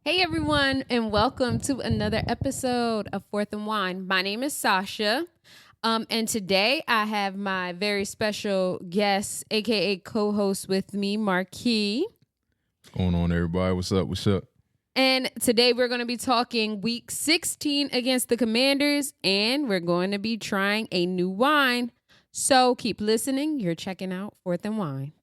Hey everyone, and welcome to another episode of Fourth and Wine. My name is Sasha, and today I have my very special guest, aka co-host with me, Marquis. What's going on, everybody? What's up? What's up? And today we're going to be talking Week 16 against the Commanders, and we're going to be trying a new wine. So keep listening. You're checking out Fourth and Wine.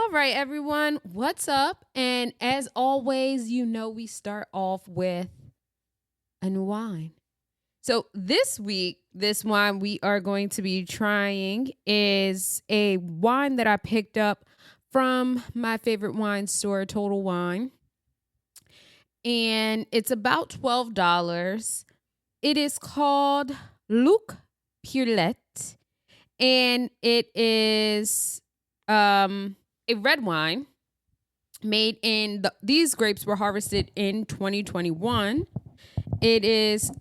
All right, everyone, what's up? And as always, we start off with a new wine. So this week, this wine we are going to be trying is a wine that I picked up from my favorite wine store, Total Wine. And it's about $12. It is called Luc Purlet. And it is a red wine made in these grapes were harvested in 2021. It is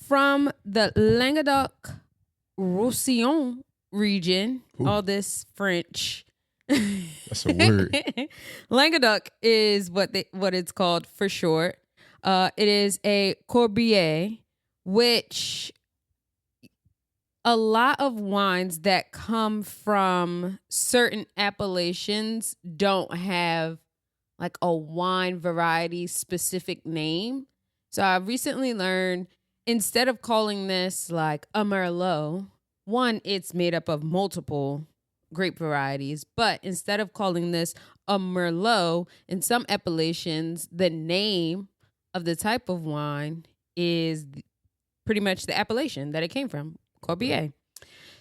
from the Languedoc-Roussillon region. Ooh. All this French. That's a word. Languedoc is what it's called for short. It is a Corbier, which a lot of wines that come from certain appellations don't have like a wine variety specific name. So I recently learned instead of calling this like a Merlot, one, it's made up of multiple grape varieties, but instead of calling this a Merlot, in some appellations, the name of the type of wine is pretty much the appellation that it came from. Corbier.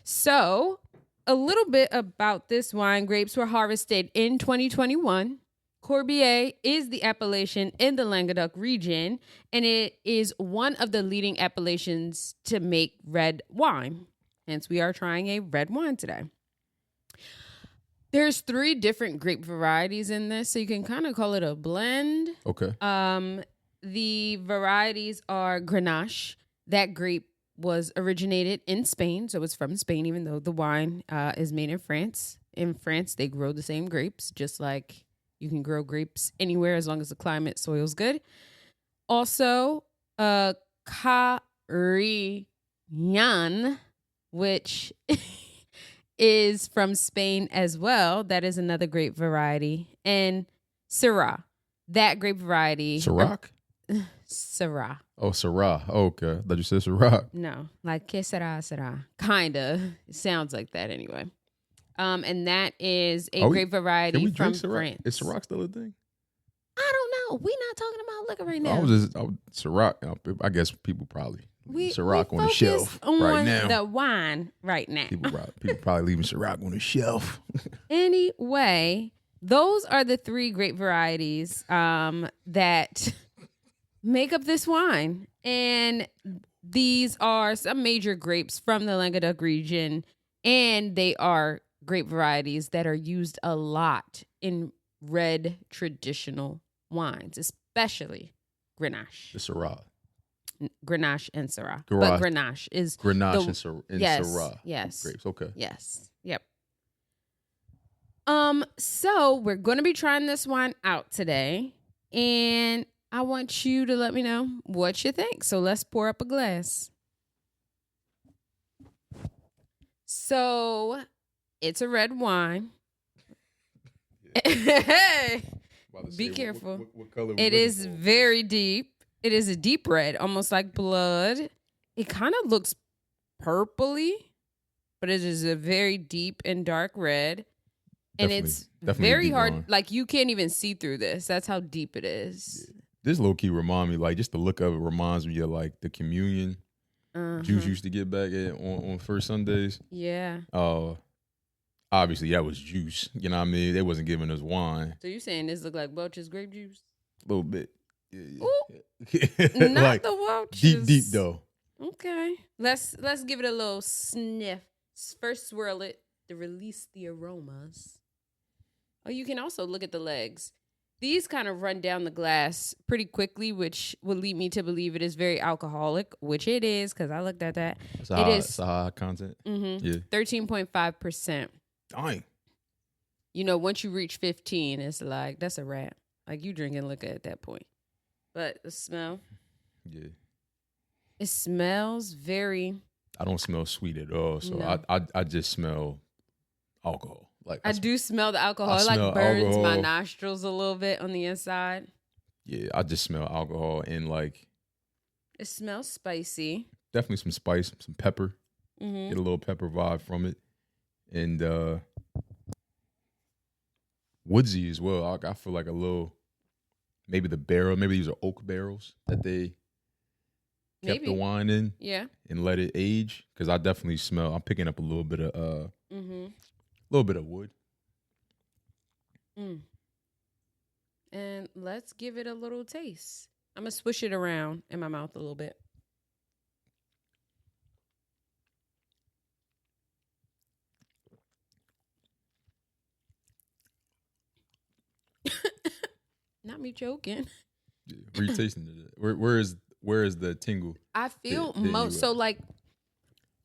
So, a little bit about this wine. Grapes were harvested in 2021. Corbier is the appellation in the Languedoc region, and it is one of the leading appellations to make red wine. Hence, we are trying a red wine today. There's 3 different grape varieties in this, so you can kind of call it a blend. Okay. The varieties are Grenache. That grape was originated in Spain, so it's from Spain, even though the wine is made in France. In France, they grow the same grapes, just like you can grow grapes anywhere as long as the climate, soil's good. Also, Carignan, which is from Spain as well. That is another grape variety. And Syrah, that grape variety. Ciroc? Syrah. Oh, Syrah. Oh, okay. I thought you said Ciroc. No, like que sera. Kinda. It sounds like that anyway. And that is a grape variety from France. Is Ciroc still a thing? I don't know. We're not talking about liquor right now. Ciroc. I guess people probably Ciroc we on the shelf right now. The wine right now. People probably leaving Ciroc on the shelf. Anyway, those are the 3 grape varieties that make up this wine. And these are some major grapes from the Languedoc region, and they are grape varieties that are used a lot in red traditional wines, especially Grenache. The Syrah. Grenache and Syrah. But Grenache is and Syrah. Yes. Grapes. Okay. Yes. Yep. So we're going to be trying this wine out today, and I want you to let me know what you think. So let's pour up a glass. So it's a red wine. Hey, be careful. What color? It is very deep. It is a deep red, almost like blood. It kind of looks purpley, but it is a very deep and dark red. And it's very hard. Wine. Like you can't even see through this. That's how deep it is. Yeah. This low key remind me, like just the look of it reminds me of like the communion juice used to get back on first Sundays. Yeah. Obviously that was juice. You know what I mean? They wasn't giving us wine. So you saying this look like Welch's grape juice? A little bit. Yeah. Not like the Welch's. Deep though. Okay. Let's give it a little sniff. First swirl it to release the aromas. Oh, you can also look at the legs. These kind of run down the glass pretty quickly, which would lead me to believe it is very alcoholic, which it is because I looked at that. It's It's a high content. Yeah. 13.5%. Dang. You know, once you reach 15, it's like, that's a wrap. Like, you drinking liquor at that point. But the smell. Yeah. It smells very... I don't smell sweet at all. So No. I just smell alcohol. Like I do smell the alcohol. It like burns my nostrils a little bit on the inside. Yeah, I just smell alcohol and like... It smells spicy. Definitely some spice, some pepper. Mm-hmm. Get a little pepper vibe from it. And woodsy as well. I feel like a little... Maybe the barrel. Maybe these are oak barrels that they kept the wine in. Yeah. And let it age. Because I definitely smell... I'm picking up a little bit of... little bit of wood. And let's give it a little taste. I'm going to swish it around in my mouth a little bit. Not me joking. Yeah. Where you tasting it? Where is the tingle? I feel most... So like...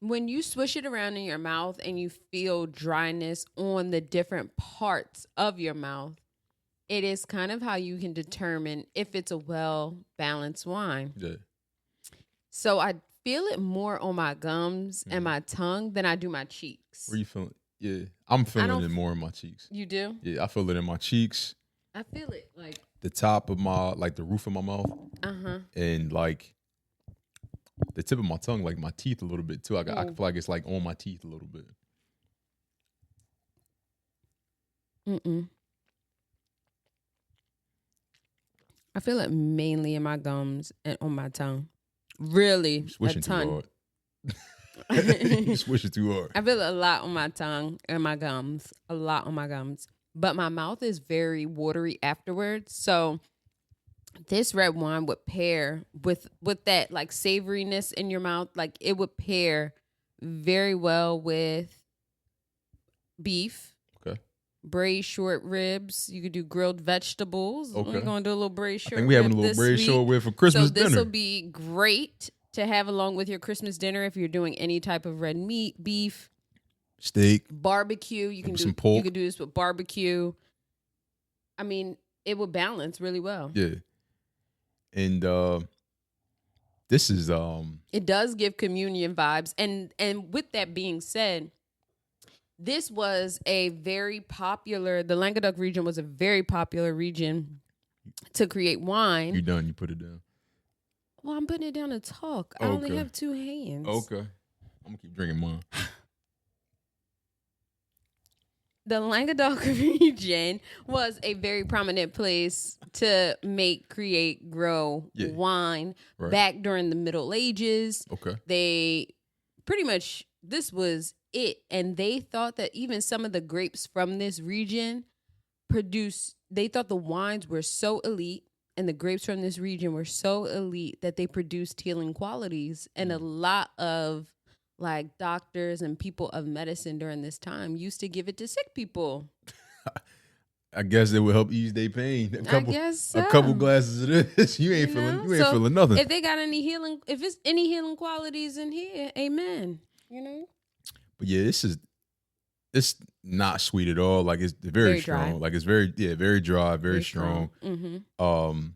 When you swish it around in your mouth and you feel dryness on the different parts of your mouth, it is kind of how you can determine if it's a well-balanced wine. Yeah. So I feel it more on my gums and my tongue than I do my cheeks. Where you feeling? Yeah. I'm feeling it more in my cheeks. You do? Yeah, I feel it in my cheeks. I feel it like... The top of my, like the roof of my mouth. And like... the tip of my tongue, like my teeth a little bit too. I feel like it's like on my teeth a little bit. I feel it mainly in my gums and on my tongue. Really, Swishing too hard. You swishing too hard. I feel it a lot on my tongue and my gums. A lot on my gums. But my mouth is very watery afterwards. So this red wine would pair with that like savoriness in your mouth. Like it would pair very well with beef. Okay. Braised short ribs. You could do grilled vegetables. Okay. We're going to do a little braised short rib. I think we're having a little braised short rib for Christmas dinner. So this will be great to have along with your Christmas dinner if you're doing any type of red meat, beef, steak, barbecue. You can do some pork. You can do this with barbecue. I mean, it would balance really well. Yeah. And this is it does give communion vibes. And with that being said, this was a very popular, the Languedoc region was a very popular region to create wine. You done, you put it down. Well, I'm putting it down to talk. I only have 2 hands. Okay. I'm gonna keep drinking mine. The Languedoc region was a very prominent place to make, create, grow wine back during the Middle Ages. Okay. They pretty much, this was it. And they thought that even some of the grapes from this region they thought the wines were so elite and the grapes from this region were so elite that they produced healing qualities. And a lot of like doctors and people of medicine during this time used to give it to sick people. I guess it would help ease their pain. I guess so. A couple glasses of this, you ain't feeling nothing. If they got if it's any healing qualities in here, amen. You know. But yeah, it's not sweet at all. Like it's very strong. Dry. Like it's very dry, very strong. Mm-hmm.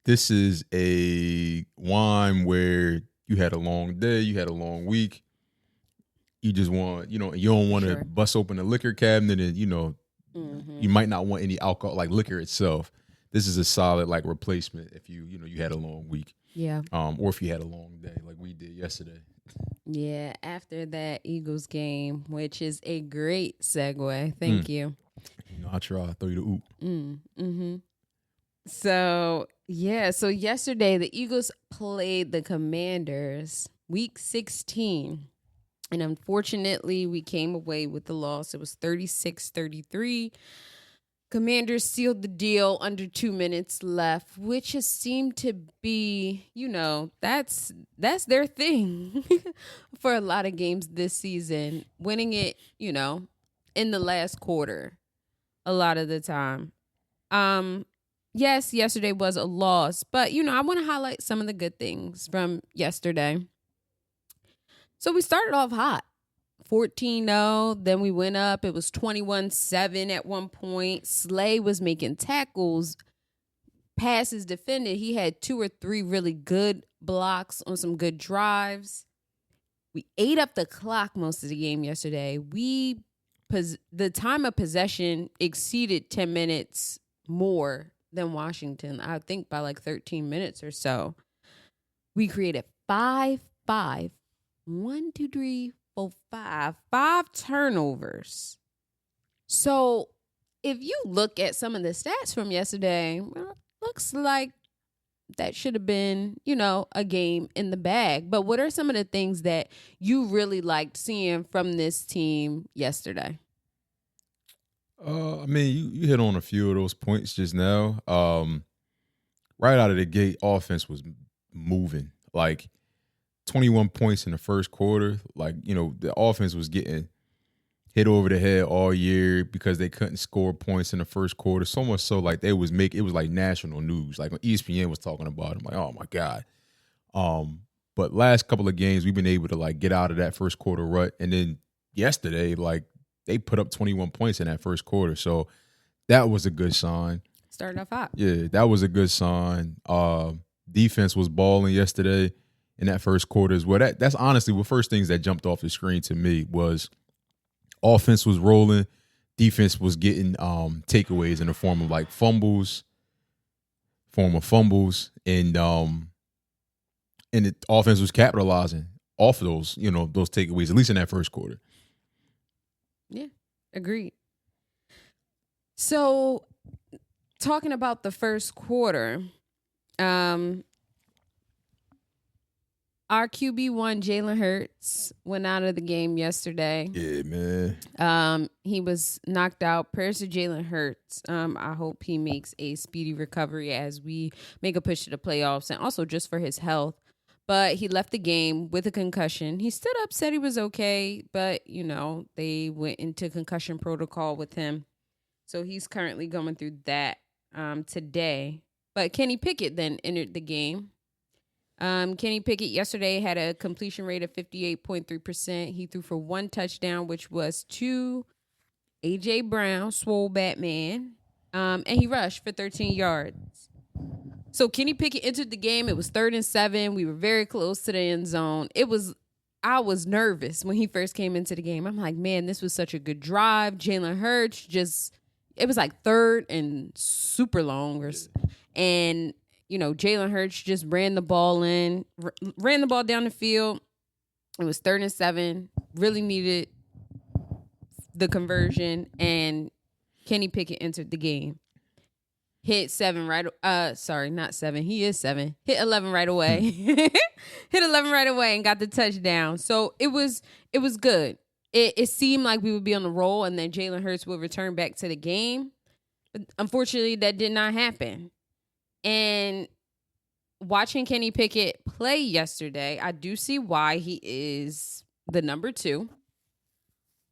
This is a wine where you had a long day, you had a long week. You just want, you don't want to bust open a liquor cabinet and, you might not want any alcohol, like liquor itself. This is a solid like replacement if you had a long week. Yeah. Or if you had a long day like we did yesterday. Yeah. After that Eagles game, which is a great segue. Thank you. I try. I throw you the oop. Mm-hmm. So yesterday the Eagles played the Commanders week 16. And unfortunately, we came away with the loss. It was 36-33. Commanders sealed the deal under 2 minutes left, which has seemed to be, that's their thing for a lot of games this season. Winning it, in the last quarter a lot of the time. Yes, yesterday was a loss, but, I want to highlight some of the good things from yesterday. So we started off hot. 14-0, then we went up. It was 21-7 at one point. Slay was making tackles, passes defended. He had 2 or 3 really good blocks on some good drives. We ate up the clock most of the game yesterday. The time of possession exceeded 10 minutes more than Washington, I think by like 13 minutes or so. We created 5 turnovers. So if you look at some of the stats from yesterday, well, looks like that should have been, a game in the bag. But what are some of the things that you really liked seeing from this team yesterday? You hit on a few of those points just now. Right out of the gate, offense was moving. Like 21 points in the first quarter. Like, the offense was getting hit over the head all year because they couldn't score points in the first quarter. So much so, like, it was like national news. Like, when ESPN was talking about it, I'm like, oh, my God. But last couple of games, we've been able to, like, get out of that first quarter rut. And then yesterday, like, they put up 21 points in that first quarter. So that was a good sign. Started off hot. Yeah, that was a good sign. Defense was balling yesterday in that first quarter as well. That's honestly the first things that jumped off the screen to me was offense was rolling. Defense was getting takeaways in the form of like fumbles, and the offense was capitalizing off of those, those takeaways, at least in that first quarter. Yeah, agreed. So, talking about the first quarter, our QB1, Jalen Hurts, went out of the game yesterday. Yeah, man. He was knocked out. Prayers to Jalen Hurts. I hope he makes a speedy recovery as we make a push to the playoffs, and also just for his health. But he left the game with a concussion. He stood up, said he was okay, but, they went into concussion protocol with him. So he's currently going through that today. But Kenny Pickett then entered the game. Kenny Pickett yesterday had a completion rate of 58.3%. He threw for 1 touchdown, which was to A.J. Brown, Swole Batman, and he rushed for 13 yards. So Kenny Pickett entered the game. It was 3rd and 7. We were very close to the end zone. I was nervous when he first came into the game. I'm like, man, this was such a good drive. Jalen Hurts it was like 3rd and super long. And, Jalen Hurts just ran the ball down the field. It was 3rd and 7. Really needed the conversion. And Kenny Pickett entered the game. Hit 7 right. Not 7. He is 7. Hit 11 right away. Hit 11 right away and got the touchdown. So it was good. It seemed like we would be on the roll and then Jalen Hurts would return back to the game. But unfortunately, that did not happen. And watching Kenny Pickett play yesterday, I do see why he is the number 2.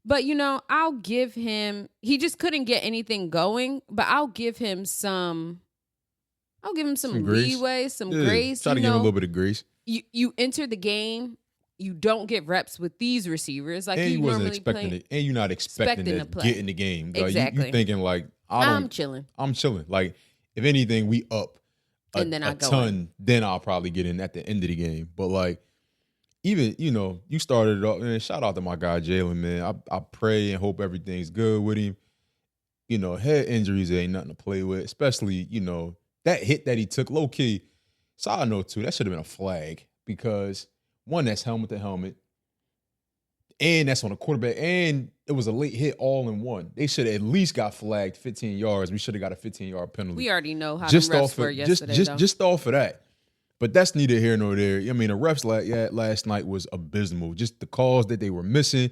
But, I'll give him, he just couldn't get anything going, but I'll give him some leeway, some grace. Try to give him a little bit of grace. You enter the game, you don't get reps with these receivers. Like, and you wasn't expecting it. And you're not expecting to get in the game. Exactly. You thinking like, I'm chilling. Like, if anything, we up a ton, in. then I'll probably get in at the end of the game. But like, even, you started it off, and shout out to my guy, Jalen, man. I pray and hope everything's good with him. Head injuries ain't nothing to play with, especially, that hit that he took low-key. Side note, too, that should have been a flag because, one, that's helmet to helmet, and that's on a quarterback, and it was a late hit all in one. They should have at least got flagged 15 yards. We should have got a 15-yard penalty. We already know how the refs were yesterday, just off of that. But that's neither here nor there. I mean, the refs last night was abysmal. Just the calls that they were missing.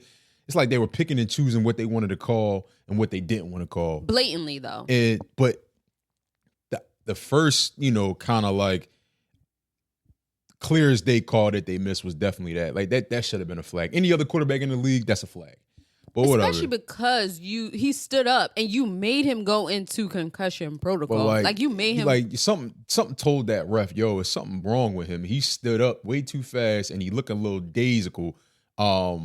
it's like they were picking and choosing what they wanted to call and what they didn't want to call. Blatantly, though. But the first, kind of like clear as day call that they missed was definitely that. Like that should have been a flag. Any other quarterback in the league, that's a flag. But especially because he stood up and you made him go into concussion protocol. Like you made him like something told that ref, yo, is something wrong with him. He stood up way too fast and he looked a little daisical, a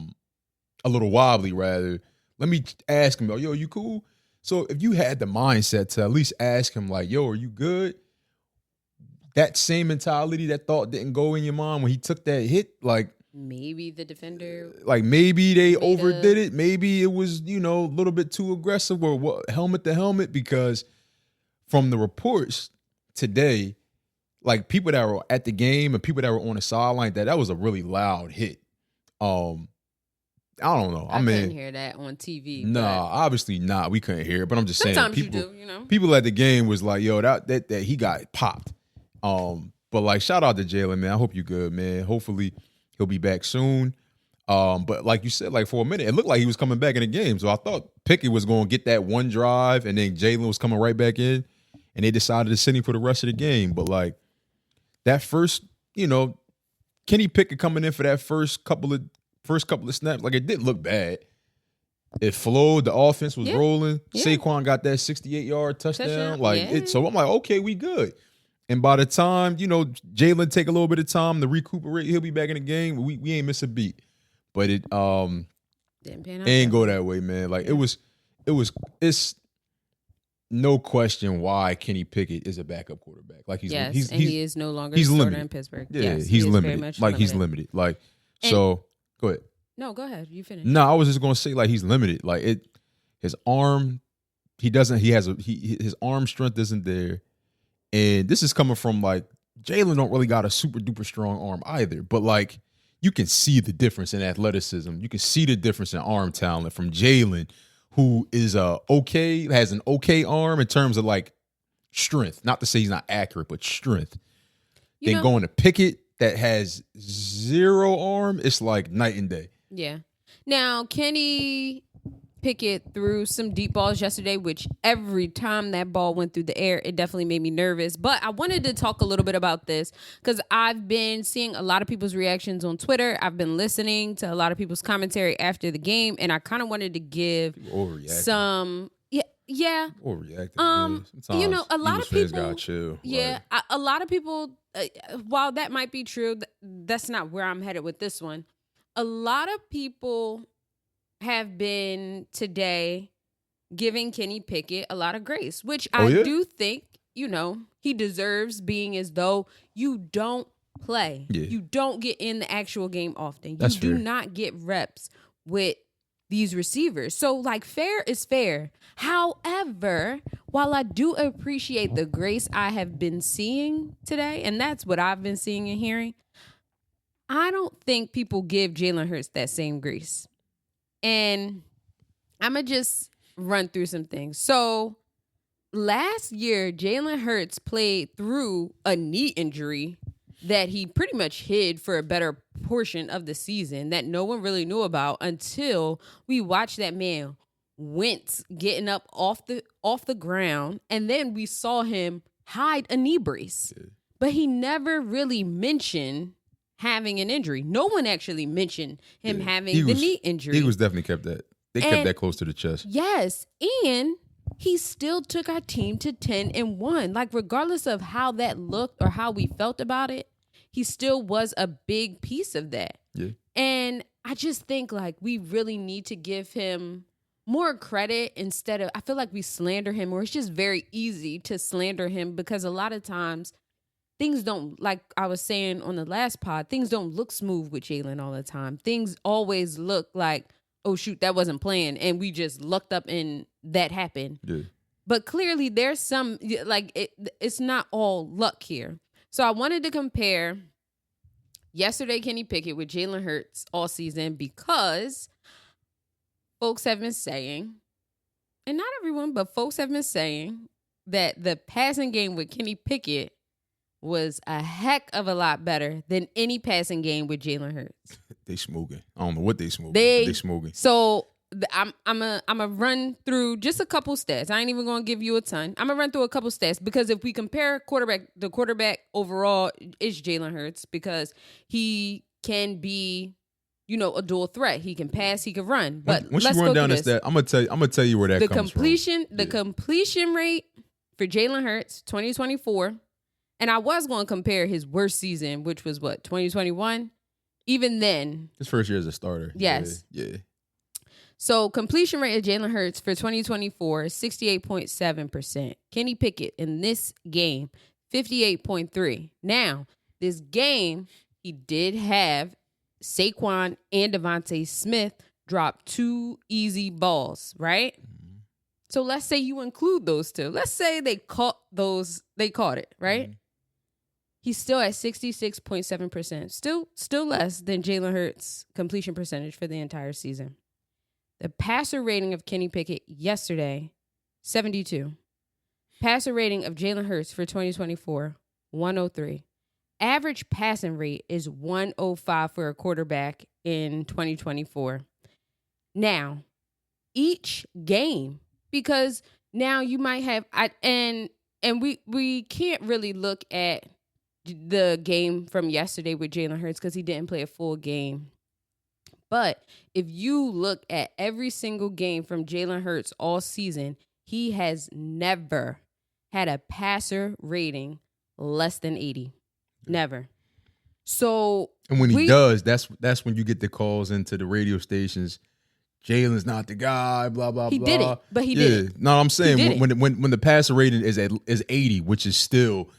little wobbly rather. Let me ask him, yo, you cool? So if you had the mindset to at least ask him, like, yo, are you good? That same mentality, that thought didn't go in your mind when he took that hit, like. Maybe the defender. Like maybe they overdid it. Maybe it was, a little bit too aggressive or what, helmet to helmet, because from the reports today, like people that were at the game and people that were on the sideline, that was a really loud hit. I don't know. I couldn't hear that on TV. Nah, obviously not. We couldn't hear it, but I'm just saying. Sometimes you do, People at the game was like, yo, that he got popped. But like, shout out to Jalen, man. I hope you good, man. Hopefully he'll be back soon. But like you said, like for a minute, it looked like he was coming back in the game. So I thought Pickett was going to get that one drive and then Jalen was coming right back in and they decided to sit him for the rest of the game. But like that first, Kenny Pickett coming in for that first couple of snaps, like it didn't look bad. It flowed. The offense was rolling. Yeah. Saquon got that 68-yard touchdown. So I'm like, okay, we good. And by the time, Jalen take a little bit of time to recuperate, he'll be back in the game. We ain't miss a beat. But it ain't go that way, man. Like it's no question why Kenny Pickett is a backup quarterback. Like he is no longer a starter in Pittsburgh. Yeah, he's limited. He's limited. Like so go ahead. No, go ahead. You finish. No, I was just gonna say like he's limited. Like his arm, his arm strength isn't there. And this is coming from like Jalen don't really got a super duper strong arm either, but like you can see the difference in athleticism. You can see the difference in arm talent from Jalen, who is has an okay arm in terms of like strength. Not to say he's not accurate, but strength. Then going to Pickett that has zero arm, it's like night and day. Yeah. Now Kenny Pickett threw some deep balls yesterday, which every time that ball went through the air, it definitely made me nervous. But I wanted to talk a little bit about this because I've been seeing a lot of people's reactions on Twitter. I've been listening to a lot of people's commentary after the game, and I kind of wanted to give some... Yeah. Overreacting. A lot of people gotta chill. Yeah, a lot of people. While that might be true, that's not where I'm headed with this one. A lot of people have been today giving Kenny Pickett a lot of grace, which I do think, he deserves, being as though you don't play. Yeah. You don't get in the actual game often. You do not get reps with these receivers. So like fair is fair. However, while I do appreciate the grace I have been seeing today, and that's what I've been seeing and hearing, I don't think people give Jalen Hurts that same grace. And I'm going to just run through some things. So last year, Jalen Hurts played through a knee injury that he pretty much hid for a better portion of the season that no one really knew about until we watched that man wince getting up off the ground. And then we saw him hide a knee brace. Yeah. But he never really mentioned having an injury. No one actually mentioned him having the knee injury. He was definitely kept that. They kept that close to the chest. Yes. And he still took our team to 10-1. Like, regardless of how that looked or how we felt about it, he still was a big piece of that. Yeah. And I just think, like, we really need to give him more credit instead of, I feel like we slander him, or it's just very easy to slander him because a lot of times things don't, like I was saying on the last pod, things don't look smooth with Jalen all the time. Things always look like, oh, shoot, that wasn't planned. And we just lucked up and that happened. Yeah. But clearly there's some, like, it's not all luck here. So I wanted to compare yesterday Kenny Pickett with Jalen Hurts all season because folks have been saying, and not everyone, but folks have been saying that the passing game with Kenny Pickett was a heck of a lot better than any passing game with Jalen Hurts. They smoking. I don't know what they smoking. They smoking. So I'm a run through just a couple stats. I ain't even gonna give you a ton. I'm gonna run through a couple stats because if we compare the quarterback overall is Jalen Hurts because he can be, a dual threat. He can pass, he can run. But once let's you run go down this stat, I'm gonna tell you where that comes from. The completion rate for Jalen Hurts 2024, and I was going to compare his worst season, which was 2021. Even then, his first year as a starter. Yes. Yeah. So completion rate of Jalen Hurts for 2024 is 68.7%. Kenny Pickett in this game, 58.3%. Now, this game, he did have Saquon and Devontae Smith drop 2 easy balls, right? Mm-hmm. So let's say you include those 2. Let's say they caught it, right? Mm-hmm. He's still at 66.7%. Still less than Jalen Hurts' completion percentage for the entire season. The passer rating of Kenny Pickett yesterday, 72. Passer rating of Jalen Hurts for 2024, 103. Average passing rate is 105 for a quarterback in 2024. Now, each game, because now you might have, and we can't really look at the game from yesterday with Jalen Hurts because he didn't play a full game. But if you look at every single game from Jalen Hurts all season, he has never had a passer rating less than 80. Never. So, and when he does, that's when you get the calls into the radio stations. Jalen's not the guy. Blah blah he blah. He did it, but he did it. No, I'm saying when the passer rating is 80, which is still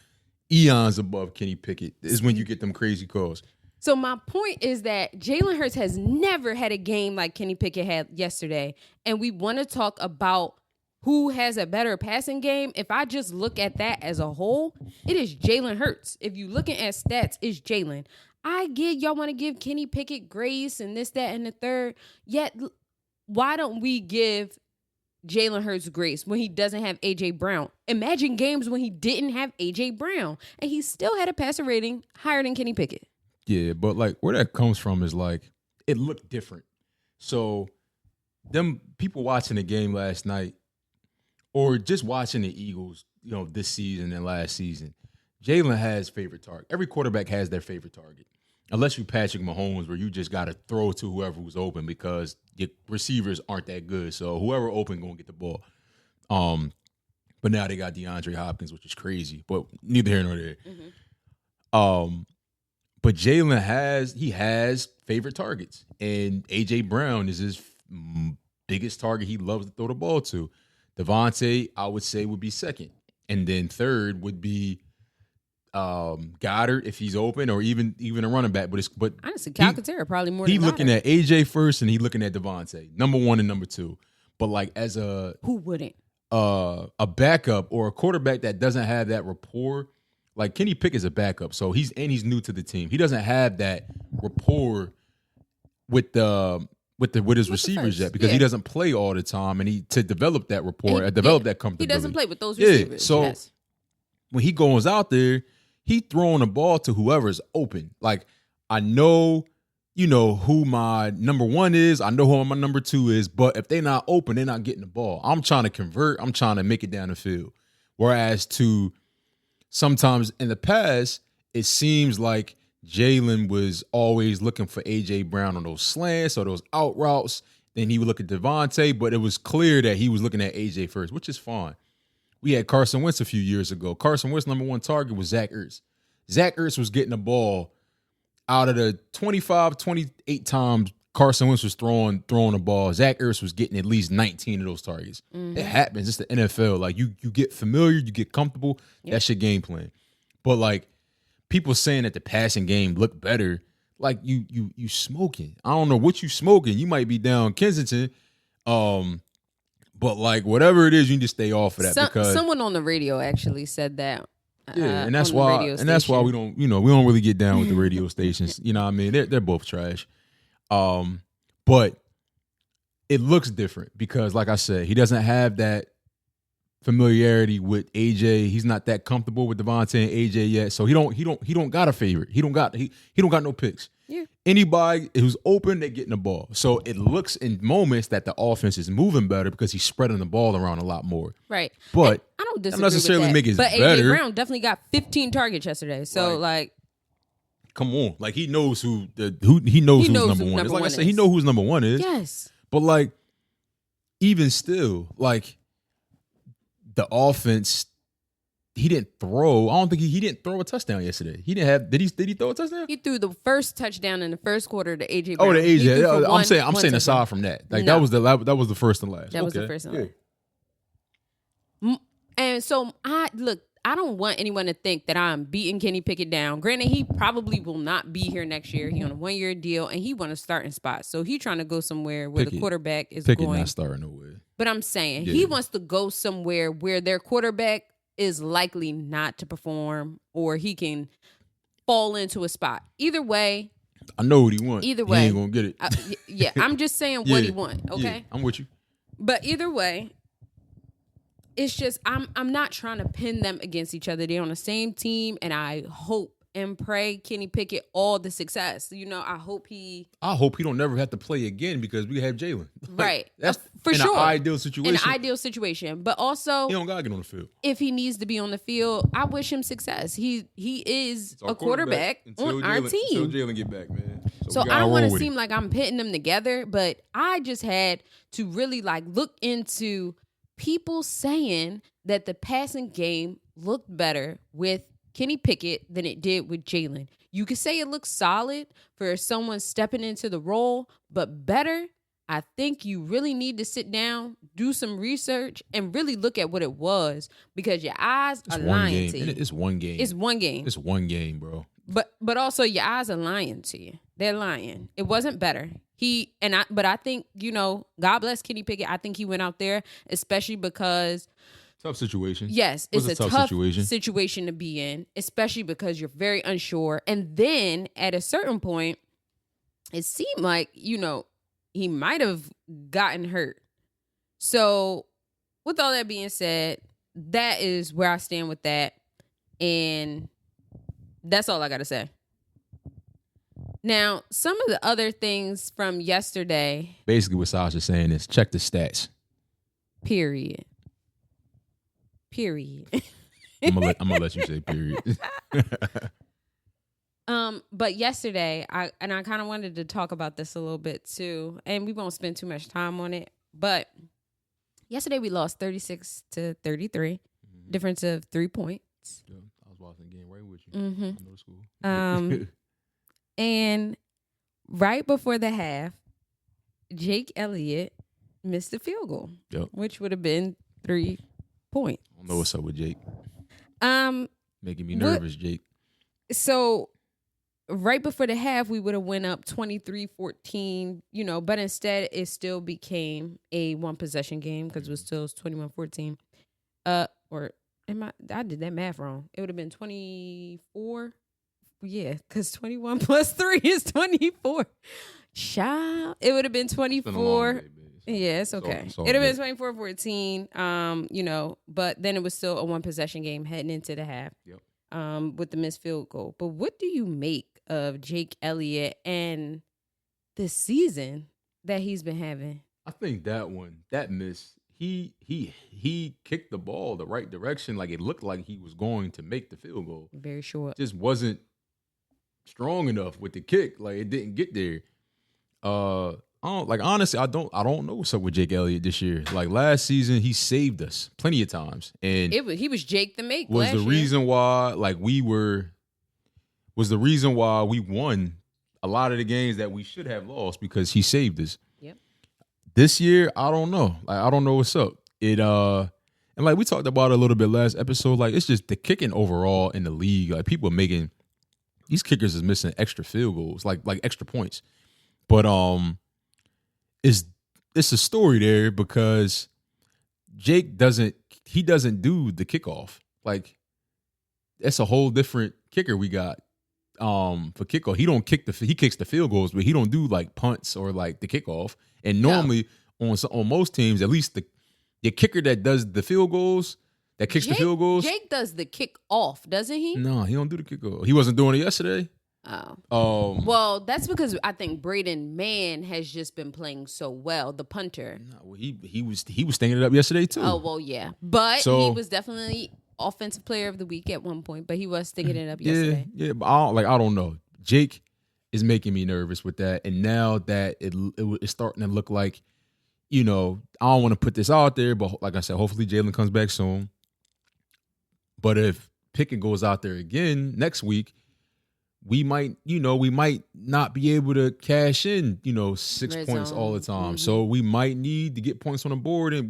eons above Kenny Pickett, is when you get them crazy calls. So my point is that Jalen Hurts has never had a game like Kenny Pickett had yesterday. And we want to talk about who has a better passing game. If I just look at that as a whole, it is Jalen Hurts. If you're looking at stats, it's Jalen. I get y'all want to give Kenny Pickett grace and this, that, and the third. Yet, why don't we give Jalen Hurts grace when he doesn't have A.J. Brown? Imagine games when he didn't have A.J. Brown. And he still had a passer rating higher than Kenny Pickett. Yeah, but like where that comes from is like it looked different. So them people watching the game last night or just watching the Eagles, this season and last season, Jalen has favorite target. Every quarterback has their favorite target. Unless you Patrick Mahomes where you just got to throw to whoever was open because your receivers aren't that good. So whoever open going to get the ball. But now they got DeAndre Hopkins, which is crazy, but neither here nor there. Mm-hmm. But Jalen has favorite targets, and A.J. Brown is his biggest target he loves to throw the ball to. Devontae, I would say, would be second. And then third would be Goddard if he's open, or even a running back. But honestly, Calcaterra probably more than he looking at A.J. first, and he looking at Devontae, number 1 and number 2. But like as a who wouldn't a backup or a quarterback that doesn't have that rapport. Like Kenny Pickett is a backup, so he's new to the team. He doesn't have that rapport with his receivers yet because he doesn't play all the time, and to develop that rapport, that comfortability. He doesn't play with those receivers. So when he goes out there, he throwing the ball to whoever's open. Like I know, who my number 1 is. I know who my number 2 is, but if they're not open, they're not getting the ball. I'm trying to convert. I'm trying to make it down the field. Whereas sometimes in the past, it seems like Jalen was always looking for A.J. Brown on those slants or those out routes. Then he would look at Devontae, but it was clear that he was looking at A.J. first, which is fine. We had Carson Wentz a few years ago. Carson Wentz's number 1 target was Zach Ertz. Zach Ertz was getting the ball out of the 25, 28 times Carson Wentz was throwing the ball. Zach Ertz was getting at least 19 of those targets. Mm-hmm. It happens. It's the NFL. Like you get familiar, you get comfortable. Yep. That's your game plan. But like people saying that the passing game looked better, like you smoking. I don't know what you smoking. You might be down Kensington, but like whatever it is, you need to stay off of that because someone on the radio actually said that. Yeah, and that's why we don't we don't really get down with the radio stations. You know what I mean? They're both trash. But it looks different because, like I said, he doesn't have that familiarity with AJ. He's not that comfortable with Devontae and AJ yet, so he don't got a favorite. He don't got no picks. Yeah. Anybody who's open, they're getting the ball. So it looks in moments that the offense is moving better because he's spreading the ball around a lot more. Right. But and I don't disagree not necessarily with that. make it but better. AJ Brown definitely got 15 targets yesterday. So come on, like he knows who knows who's number one is. Like I said, he knows who's number one is. Yes. But like, even still, like the offense. He didn't throw. I don't think he didn't throw a touchdown yesterday. He didn't have. Did he throw a touchdown? He threw the first touchdown in the first quarter to AJ Brown. Oh, the AJ. I'm saying aside from that, like that was the first and last. That was the first and last. And so I don't want anyone to think that I'm beating Kenny Pickett down. Granted, he probably will not be here next year. He on a 1-year deal, and he want to start in spots. So he trying to go somewhere where the quarterback is Pickett going. Not starting nowhere. But I'm saying he wants to go somewhere where their quarterback is likely not to perform, or he can fall into a spot. Either way, I know what he wants. Either way, he ain't gonna get it. Yeah, I'm just saying what he wants. Okay, yeah, I'm with you. But either way, it's just I'm not trying to pin them against each other. They're on the same team, and I hope and pray Kenny Pickett all the success. I hope he don't never have to play again because we have Jalen. Right. That's for sure. An ideal situation. In an ideal situation. But also, he don't gotta get on the field. If he needs to be on the field, I wish him success. He is a quarterback on our team. Until Jalen get back, man. So I don't want to seem like I'm pitting them together, but I just had to really look into people saying that the passing game looked better with Kenny Pickett than it did with Jalen. You could say it looks solid for someone stepping into the role, but better, I think you really need to sit down, do some research, and really look at what it was, because your eyes are lying to you. It's one game. It's one game. It's one game, bro. But also your eyes are lying to you. They're lying. It wasn't better. But I think, God bless Kenny Pickett. I think he went out there, especially because tough situation. Yes, it's a tough situation to be in, especially because you're very unsure. And then at a certain point, it seemed like, he might have gotten hurt. So with all that being said, that is where I stand with that. And that's all I got to say. Now, some of the other things from yesterday. Basically what Sasha's saying is check the stats. Period. I'm gonna let you say period. But yesterday, I kind of wanted to talk about this a little bit too, and we won't spend too much time on it. But yesterday we lost 36-33, difference of 3 points. Yeah, I was watching the game right with you. Mm-hmm. I know school. And right before the half, Jake Elliott missed a field goal, which would have been 3 points. I don't know what's up with Jake. Making me nervous, Jake. So right before the half, we would have went up 23-14, but instead it still became a one possession game because it was still 21-14. I did that math wrong. It would have been 24. Yeah, because 21 plus 3 is 24. Child, it would have been 24. Yeah, it's okay. It would have been 24-14, but then it was still a one possession game heading into the half. Yep. With the missed field goal. But what do you make of Jake Elliott and the season that he's been having? I think that miss, he kicked the ball the right direction. Like it looked like he was going to make the field goal. Very short. Just wasn't strong enough with the kick. Like it didn't get there. Honestly, I don't know what's up with Jake Elliott this year. Like last season, he saved us plenty of times, and he was Jake the Make. Was the reason why was the reason why we won a lot of the games that we should have lost because he saved us. Yep. This year, I don't know. Like I don't know what's up. And like we talked about it a little bit last episode. Like it's just the kicking overall in the league. Like people are making these kickers is missing extra field goals, like extra points, but It's a story there because Jake doesn't do the kickoff. Like that's a whole different kicker we got for kickoff. He kicks the field goals, but he don't do like punts or like the kickoff. And normally on most teams, at least the kicker that does the field goals, the field goals. Jake does the kick off, doesn't he? No, he don't do the kickoff. He wasn't doing it yesterday. Oh. Well, that's because I think Braden Mann has just been playing so well, the punter. No, well, he was stinging it up yesterday too. Oh, well, yeah. But he was definitely offensive player of the week at one point, but he was stinging it up yesterday. Yeah, but I don't know. Jake is making me nervous with that, and now that it's starting to look like, I don't want to put this out there, but like I said, hopefully Jalen comes back soon. But if Pickett goes out there again next week, we might not be able to cash in, 6 points all the time. Mm-hmm. So we might need to get points on the board, and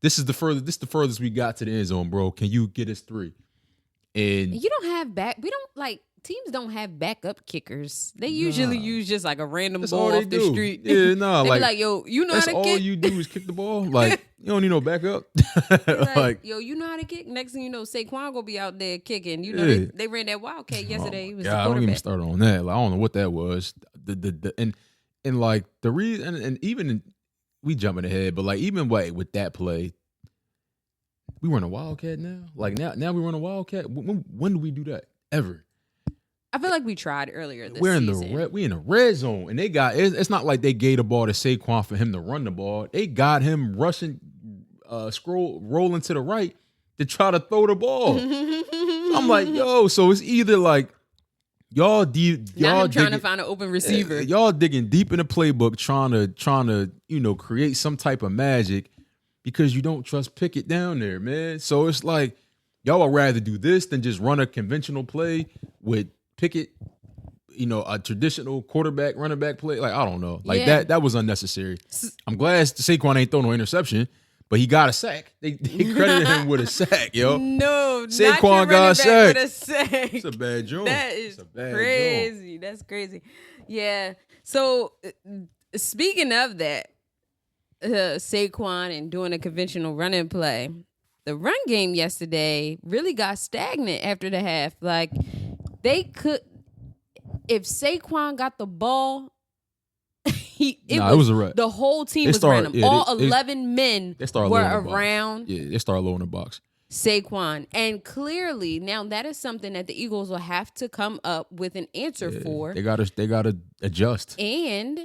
this is the furthest we got to the end zone, bro. Can you get us 3? And you don't have teams don't have backup kickers. They usually use just like a random ball off the street. Yeah, they be like, yo, you know how to kick? That's all you do is kick the ball? Like, you don't need no backup? like, yo, you know how to kick? Next thing you know, Saquon gonna be out there kicking. They ran that Wildcat yesterday. He was the quarterback. I don't even start on that. Like, I don't know what that was. And like the reason, and even we jumping ahead, but like even with that play, we run a Wildcat now. Like now we run a Wildcat. When do we do that ever? I feel like we tried earlier this season. We in the red zone, and they got it's not like they gave the ball to Saquon for him to run the ball. They got him rushing, rolling to the right to try to throw the ball. I'm like, yo, so it's either like y'all trying to find an open receiver. Y'all digging deep in the playbook, trying to create some type of magic because you don't trust Pickett down there, man. So it's like y'all would rather do this than just run a conventional play with Pickett, a traditional quarterback, running back play. Like, I don't know. Like, that was unnecessary. I'm glad Saquon ain't thrown no interception, but he got a sack. They credited him with a sack, yo. No, Saquon got a sack. With a sack. It's a bad joke. That is crazy. That's crazy. Yeah. So, speaking of that, Saquon and doing a conventional running play, the run game yesterday really got stagnant after the half. Like, they could, if Saquon got the ball, it was a wreck. The whole team was random. Yeah, all 11 men were around. Yeah, they started low in the box. Saquon. And clearly, now that is something that the Eagles will have to come up with an answer for. They gotta adjust. And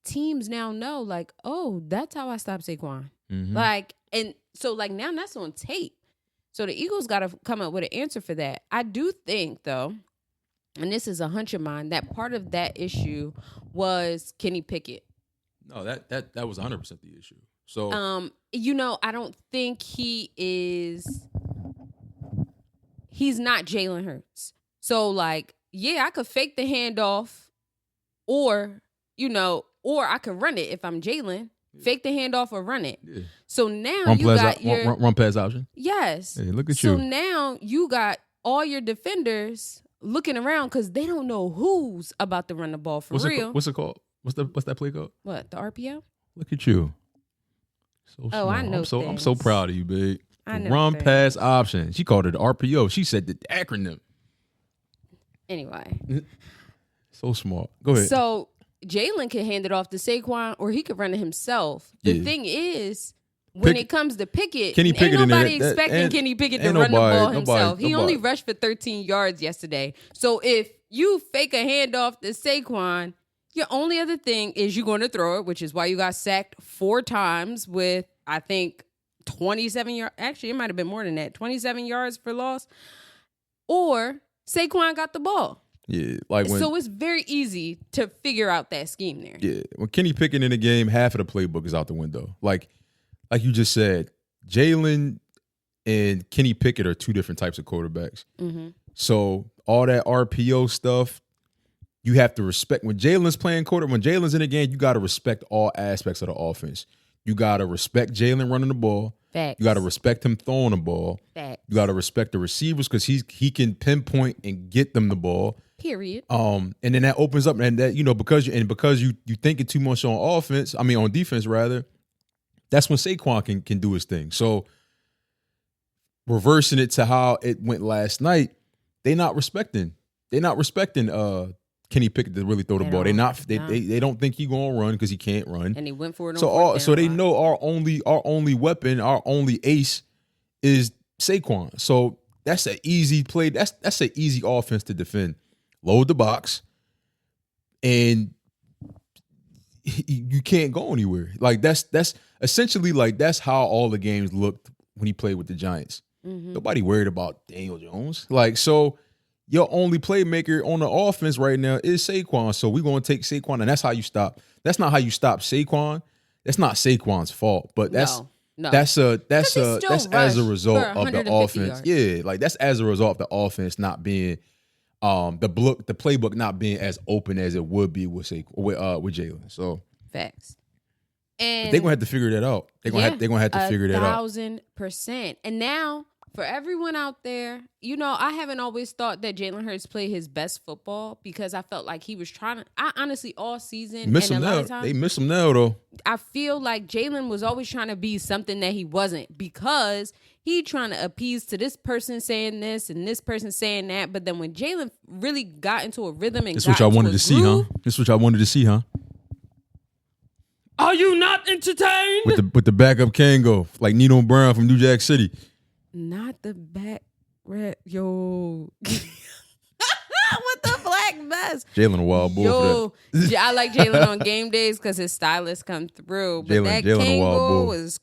teams now know, like, oh, that's how I stop Saquon. Mm-hmm. Like, and so like now that's on tape. So the Eagles got to come up with an answer for that. I do think, though, and this is a hunch of mine, that part of that issue was Kenny Pickett. No, that was 100% the issue. So, I don't think he's not Jalen Hurts. So, like, yeah, I could fake the handoff, or I could run it if I'm Jalen. Fake the handoff or run it. Yeah. So now run pass option. Yes. Hey, look at you. So now you got all your defenders looking around because they don't know who's about to run the ball for real. What's it called? What's that play called? What, the RPO? Look at you. So smart. I know. I'm so proud of you, big. I know. Run pass option. She called it the RPO. She said the acronym. Anyway. So smart. Go ahead. So Jalen could hand it off to Saquon, or he could run it himself. The thing is, when it comes to Pickett, ain't nobody expecting Kenny Pickett to run the ball himself. He only rushed for 13 yards yesterday. So if you fake a handoff to Saquon, your only other thing is you're going to throw it, which is why you got sacked 4 times with, I think, 27 yards. Actually, it might have been more than that. 27 yards for loss. Or Saquon got the ball. Yeah, so it's very easy to figure out that scheme there. Yeah, when Kenny Pickett in the game, half of the playbook is out the window. Like you just said, Jalen and Kenny Pickett are 2 different types of quarterbacks. Mm-hmm. So all that RPO stuff, you have to respect. When Jalen's playing when Jalen's in the game, you got to respect all aspects of the offense. You got to respect Jalen running the ball. Facts. You got to respect him throwing the ball. Facts. You got to respect the receivers because he can pinpoint and get them the ball. Period. And then that opens up, and that because you thinking too much on defense rather. That's when Saquon can do his thing. So reversing it to how it went last night, they not respecting Kenny Pickett to really throw the ball. They don't think he gonna run because he can't run. And he went for it. So they know our only weapon, our only ace is Saquon. So that's an easy play. That's an easy offense to defend. load the box, and you can't go anywhere. Like that's essentially like that's how all the games looked when he played with the Giants. Mm-hmm. Nobody worried about Daniel Jones. Like, so your only playmaker on the offense right now is Saquon. So we're going to take Saquon, and that's how you stop. That's not how you stop Saquon. That's not Saquon's fault, but that's as a result of the offense. Yards. Yeah, like that's as a result of the offense not being the playbook not being as open as it would be with Jalen. So facts. And they're gonna have to figure that out. They're gonna have to figure that out. 1,000%. And now, for everyone out there, I haven't always thought that Jalen Hurts played his best football because I felt like he was trying to. I honestly all season miss him now. They miss him now though. I feel like Jalen was always trying to be something that he wasn't because he trying to appease to this person saying this and this person saying that. But then when Jalen really got into a rhythm and this what y'all wanted to see, huh? This what y'all wanted to see, huh? Are you not entertained? With the backup Kango, like Nino Brown from New Jack City. Not the back red, yo. With the black vest. Jalen a wild bull. Yo, I like Jalen on game days because his stylists come through. But that Kango was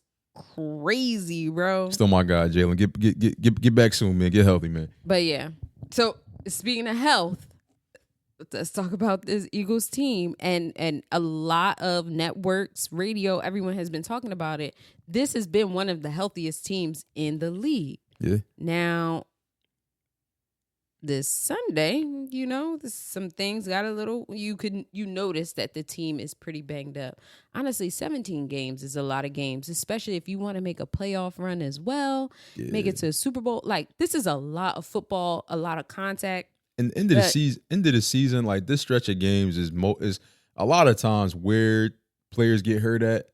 crazy, bro. Still my guy, Jalen. Get back soon, man. Get healthy, man. But yeah. So speaking of health, let's talk about this Eagles team and a lot of networks, radio, everyone has been talking about it. This has been one of the healthiest teams in the league. Yeah. Now, this Sunday, some things got a little, you notice that the team is pretty banged up. Honestly, 17 games is a lot of games, especially if you want to make a playoff run as well, make it to a Super Bowl. Like, this is a lot of football, a lot of contact. And end of the season, like this stretch of games is a lot of times where players get hurt at.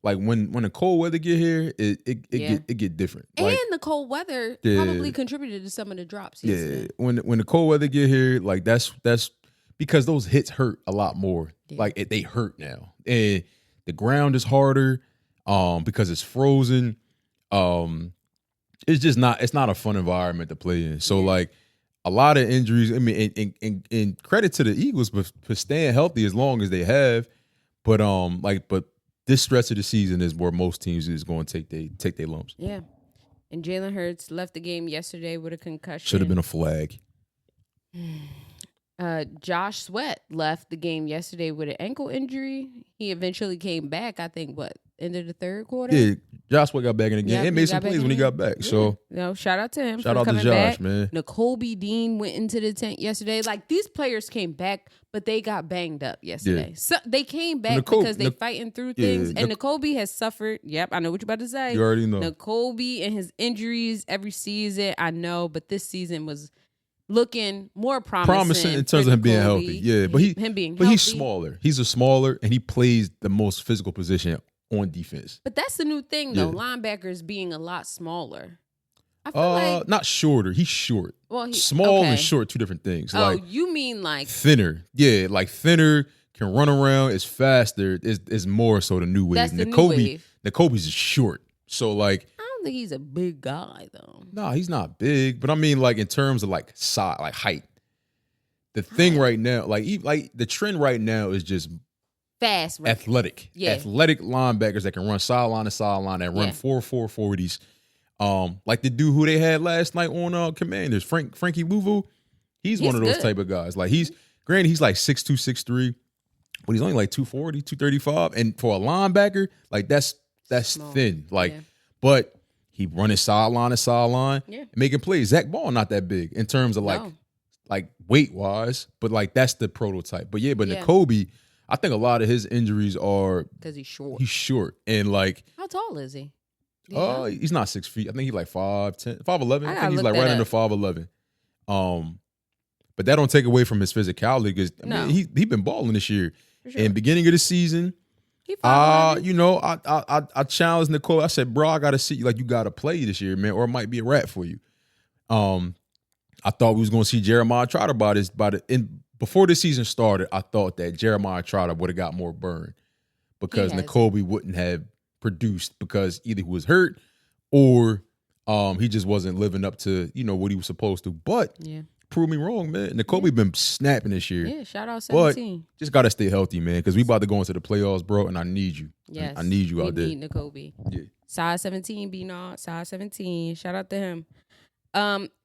Like when the cold weather get here, it get different. And like, the cold weather probably contributed to some of the drops. Yeah, when the cold weather get here, like that's because those hits hurt a lot more. Yeah. Like they hurt now, and the ground is harder because it's frozen. It's just not. It's not a fun environment to play in. So like. A lot of injuries. I mean, and credit to the Eagles for staying healthy as long as they have. But this stretch of the season is where most teams is going to take their lumps. Yeah, and Jalen Hurts left the game yesterday with a concussion. Should have been a flag. Josh Sweat left the game yesterday with an ankle injury. He eventually came back. I think end of the third quarter. Yeah, Josh Sweat got back in the game. He made some plays when he got back. Yeah. So shout out to him. Shout out to Josh, back. Man. N'Kobe Dean went into the tent yesterday. Like these players came back, but they got banged up yesterday. Yeah. So they came back because they fighting through things. And N'Kobe has suffered. Yep, I know what you're about to say. You already know. N'Kobe and his injuries every season. I know, but this season was looking more promising in terms of him being healthy. Yeah, but he's smaller. He's smaller, and he plays the most physical position on defense. But that's the new thing, though. Yeah. Linebackers being a lot smaller. I feel like not shorter. He's short. Well, small and short, two different things. Oh, like, you mean like thinner? Yeah, like thinner, can run around, is faster. Is more so the new wave. That's the new wave. N'Kobe's short, so like. I don't think he's a big guy though. No, he's not big, but I mean like in terms of like size, like height. The thing right now, like the trend right now is just fast, right? Athletic linebackers that can run sideline to sideline and run 4.4 40s. Like the dude who they had last night on Commanders, Frankie Louvu. He's one of those type of guys. Like he's like 6'2", 6'3", but he's only like 240, 235. And for a linebacker, like that's small. Thin. Like, but he running sideline to sideline, making plays. Zach Ball not that big in terms of like weight wise, but like that's the prototype. But N'Kobe, I think a lot of his injuries are because he's short. He's short, and like how tall is he? He's not 6 feet. I think he's like 5'10", 5'11". I think he's like right under 5'11". But that don't take away from his physicality because he been balling this year. Sure. And beginning of the season, I challenged Nicole. I said, bro, I gotta see you. Like, you gotta play this year, man, or it might be a wrap for you. I thought we was gonna see Jeremiah Trotter before the season started. I thought that Jeremiah Trotter would have got more burn because N'Kobe wouldn't have produced because either he was hurt or he just wasn't living up to what he was supposed to. But proved me wrong, man. N'Kobe been snapping this year. Yeah, shout out 17. But just got to stay healthy, man, because we about to go into the playoffs, bro, and I need you. Yes. I need you out there. We need N'Kobe. Yeah. Size 17, B-Naw. Size 17. Shout out to him.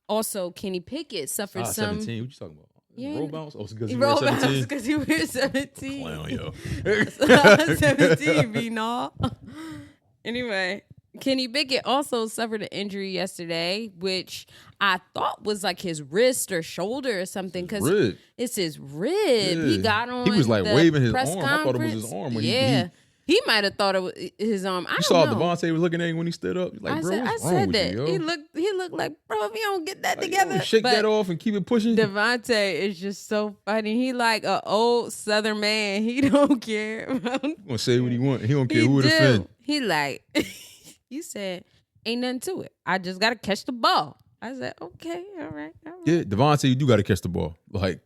Also, Kenny Pickett suffered some. 17, what you talking about? Yeah. Roll bounce? Oh, because roll bounce because he wears 17. Clown, yo. 17, B-Naw. Anyway, Kenny Pickett also suffered an injury yesterday, which I thought was like his wrist or shoulder or something. Because it's his rib. Yeah. He got on. He was like waving his arm. Conference. I thought it was his arm when he might have thought it was his arm. I you don't saw know. Devontae was looking at him when he stood up. Like, I bro, said, what's I wrong said with that. you, yo? He looked like, bro, if you don't get that like, together. Shake that off and keep it pushing. Devontae is just so funny. He like an old Southern man. He don't care. He gonna say what he want. He don't care who it offend. He like, you said, ain't nothing to it. I just got to catch the ball. I said, okay, all right. Yeah, Devontae, you do got to catch the ball. Like,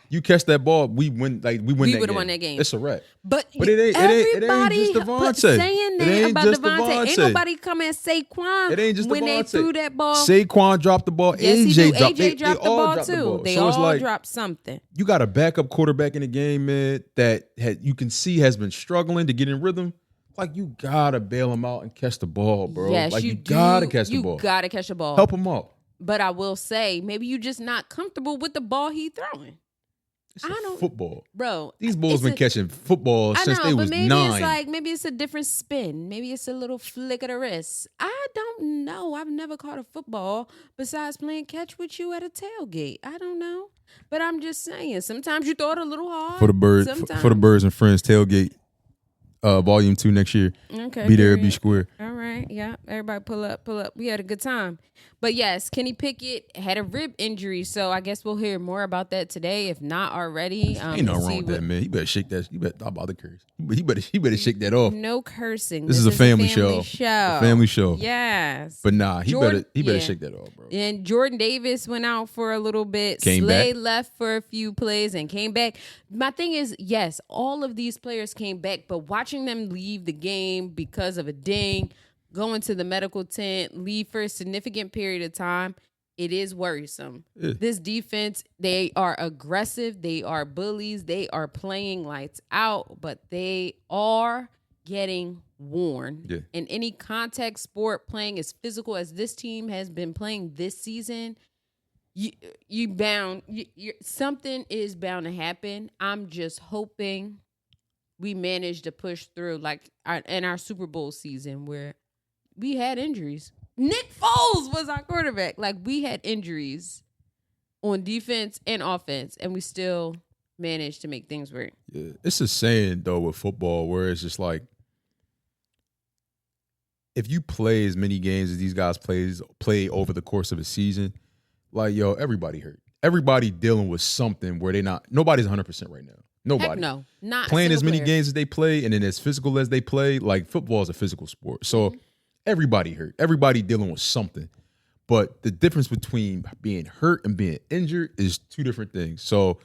you catch that ball, we win. Like we would have won that game. It's a wrap. But it ain't just Devontae. Saying that about Devontae. Ain't nobody come and say Saquon. It ain't just when Devontae. They threw that ball. Saquon dropped the ball. Yes, AJ dropped the ball too. They so all dropped something. You got a backup quarterback in the game, man, that you can see has been struggling to get in rhythm. Like, you gotta bail him out and catch the ball, bro. Yes, like, you gotta catch the ball. You gotta catch the ball. Help him out. But I will say, maybe you just not comfortable with the ball he throwing. Football, bro. These bulls been catching football since they was 9. Maybe it's a different spin. Maybe it's a little flick of the wrist. I don't know. I've never caught a football besides playing catch with you at a tailgate. I don't know, but I'm just saying. Sometimes you throw it a little hard. For the birds and friends tailgate. Volume 2 next year. Okay. Be there at B Square. All right. Yeah. Everybody pull up. We had a good time. But yes, Kenny Pickett had a rib injury, so I guess we'll hear more about that today, if not already. Ain't nothing wrong with that, man. You better shake that. You better stop about the curse. He better shake that off. No cursing. This is a family show. A family show. Yes. But nah, he better shake that off, bro. And Jordan Davis went out for a little bit. Slay left for a few plays and came back. My thing is, yes, all of these players came back, but watching them leave the game because of a ding, go into the medical tent, leave for a significant period of time, it is worrisome. Yeah. This defense, they are aggressive. They are bullies. They are playing lights out, but they are getting worn. Yeah. In any contact sport, playing as physical as this team has been playing this season, something is bound to happen. I'm just hoping we manage to push through, like in our Super Bowl season where we had injuries. Nick Foles was our quarterback. Like, we had injuries on defense and offense, and we still managed to make things work. Yeah, it's a saying though with football where it's just like, if you play as many games as these guys play over the course of a season, like, yo, everybody hurt. Everybody dealing with something where nobody's 100% right now. Nobody. Heck no, not playing as many player. games as they play, and then as physical as they play. Like, football is a physical sport, so everybody hurt. Everybody dealing with something. But the difference between being hurt and being injured is two different things. So,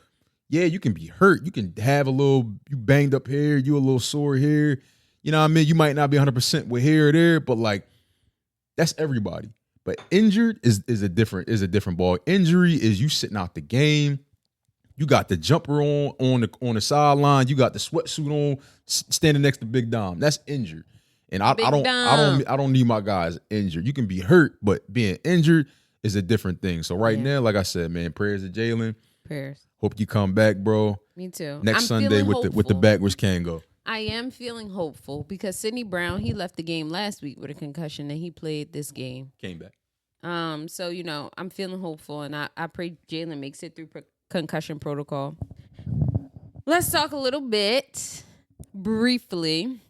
yeah, you can be hurt. You can have you banged up here, you a little sore here. You know what I mean? You might not be 100% with here or there, but like, that's everybody. But injured is a different ball. Injury is you sitting out the game. You got the jumper on the sideline. You got the sweatsuit on, standing next to Big Dom. That's injured. And I don't need my guys injured. You can be hurt, but being injured is a different thing. So now, like I said, man, prayers to Jalen. Prayers. Hope you come back, bro. Me too. Next Sunday with the backwards can go. I am feeling hopeful because Sidney Brown, he left the game last week with a concussion and he played this game. Came back. So, I'm feeling hopeful and I pray Jalen makes it through concussion protocol. Let's talk a little bit briefly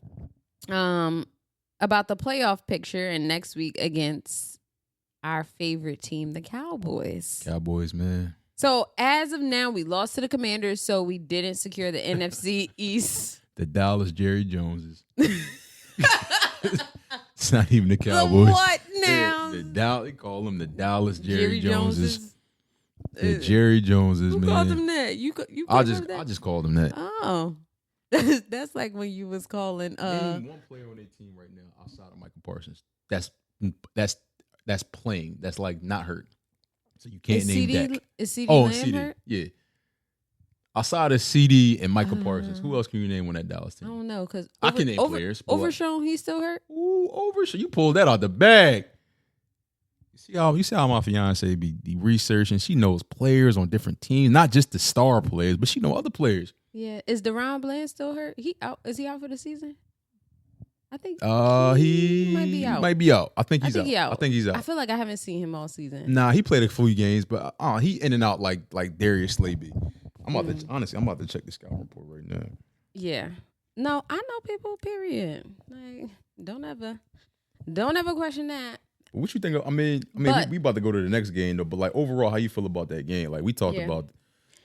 about the playoff picture and next week against our favorite team, the Cowboys. Cowboys, man. So as of now, we lost to the Commanders, so we didn't secure the NFC East. The Dallas Jerry Joneses. It's not even the Cowboys. The what now? They call them the Dallas Jerry Joneses. The Jerry Joneses, man. Who called them that? I just called them that. Oh. That's like when you was calling Name one player on their team right now outside of Michael Parsons. That's playing. That's like not hurt. So you can't name Dak. Is CD Lamb CD. hurt? Yeah. Outside of CD and Michael Parsons, who else can you name on that Dallas team? I don't know, because I can name players. Overshown, he's still hurt? Ooh, Overshown. You pulled that out the bag. You see how my fiance be researching. She knows players on different teams, not just the star players, but she know other players. Yeah. Is Deron Bland still hurt? He out? Is he out for the season? I think he might be out. Might be out. I think he's out. I think he's out. I feel like I haven't seen him all season. Nah, he played a few games, but he in and out like Darius Slayby. I'm about to check the scout report right now. Yeah. No, I know people, period. Like, don't ever question that. What you think of, we about to go to the next game though, but like overall, how you feel about that game? Like we talked about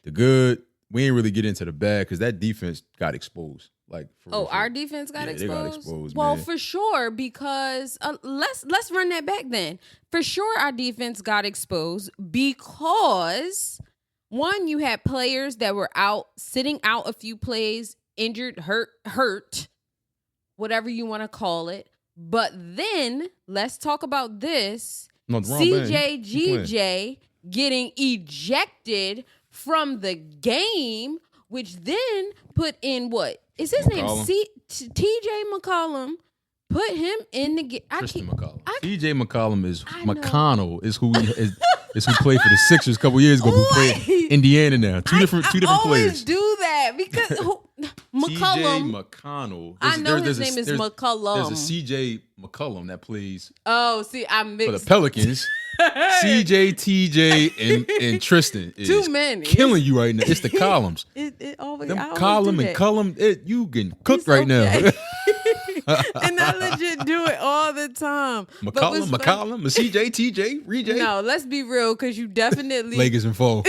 the good. We ain't really get into the bad because that defense got exposed. Like our defense got exposed? They got exposed. Well, man. for sure, because let's run that back then. For sure, our defense got exposed because one, you had players that were sitting out a few plays, injured, hurt, whatever you want to call it. But then let's talk about this. No, CJGJ getting ejected from the game, which then put in what? Is his name TJ McCollum? Put him in the game. Tristan McCollum. TJ McCollum is McConnell is who is who played for the Sixers a couple years ago. Who played Indiana now? Two different players. I always do that because McCollum. TJ McConnell. I know his name is McCollum. There's a CJ McCollum that plays. Oh, see, I mixed for the Pelicans. CJ, TJ, and Tristan is too many. Killing you right now. It's the columns. It always them column and column. You getting cooked right now. And I legit do it all the time. McCollum, CJ, TJ, Rejay. No, let's be real, because you definitely Lakers and four.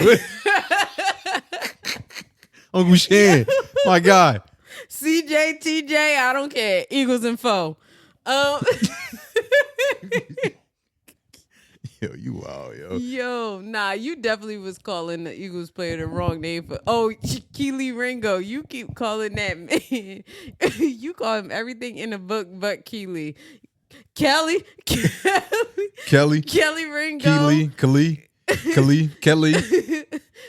Uncle Shan, my guy. CJ, TJ, I don't care. Eagles and foe. Yo, you wow, yo. Yo, nah, you definitely was calling the Eagles player the wrong name for. Keely Ringo. You keep calling that man. You call him everything in the book but Keely. Kelly Ringo. Kelly.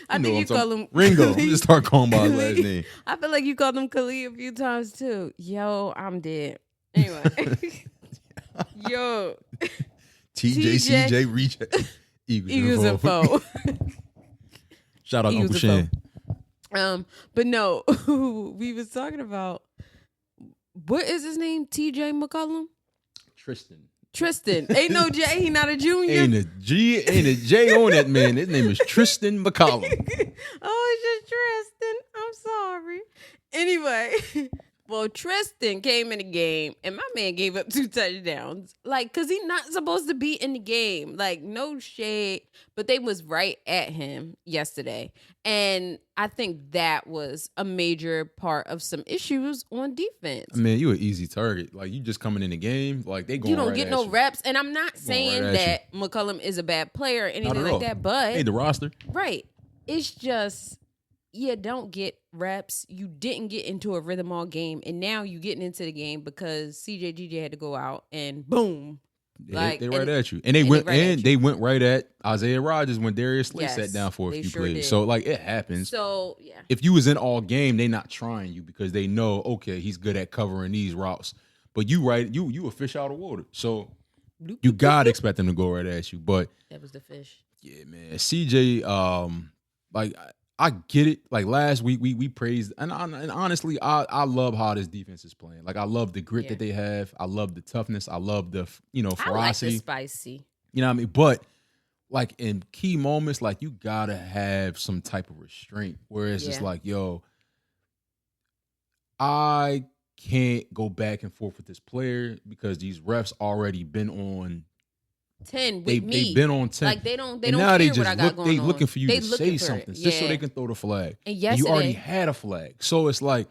I think you call him Ringo. I'm just start calling by his last name. I feel like you called him Khalid a few times too. Yo, I'm dead. Anyway. Yo. TJ, CJ, Rejay. Eagles and foe. Shout out Uncle Shan. But no, we was talking about, what is his name? TJ McCollum? Tristan. Ain't no J. He not a junior. Ain't a J on that man. His name is Tristan McCollum. It's just Tristan. I'm sorry. Anyway, well, Tristan came in the game, and my man gave up 2 touchdowns. Like, because he's not supposed to be in the game. Like, no shade. But they was right at him yesterday. And I think that was a major part of some issues on defense. I mean, you an easy target. Like, you just coming in the game. Like, they going You don't right get no you. reps. And I'm not saying that McCollum is a bad player or anything like that. But hey, the roster. Right. It's just, you don't get reps. You didn't get into a rhythm all game, and now you getting into the game because CJGJ had to go out, and boom, they right at you, and they went right at Isaiah Rodgers when Darius Slay sat down for a few plays. Did. So like it happens. So yeah, if you was in all game, they not trying you because they know he's good at covering these routes. But you a fish out of water, so you gotta expect them to go right at you. But that was the fish. Yeah, man, CJ, like. I get it. Like last week, we praised, and honestly, I love how this defense is playing. Like I love the grit that they have. I love the toughness. I love the ferocity. I like the spicy. You know what I mean? But like in key moments, like you gotta have some type of restraint where it's just like, yo, I can't go back and forth with this player because these refs already been on 10 with me. They've been on 10. Like they don't now care what I got going on. They looking for you to say something just so they can throw the flag. And yesterday, you already had a flag. So it's like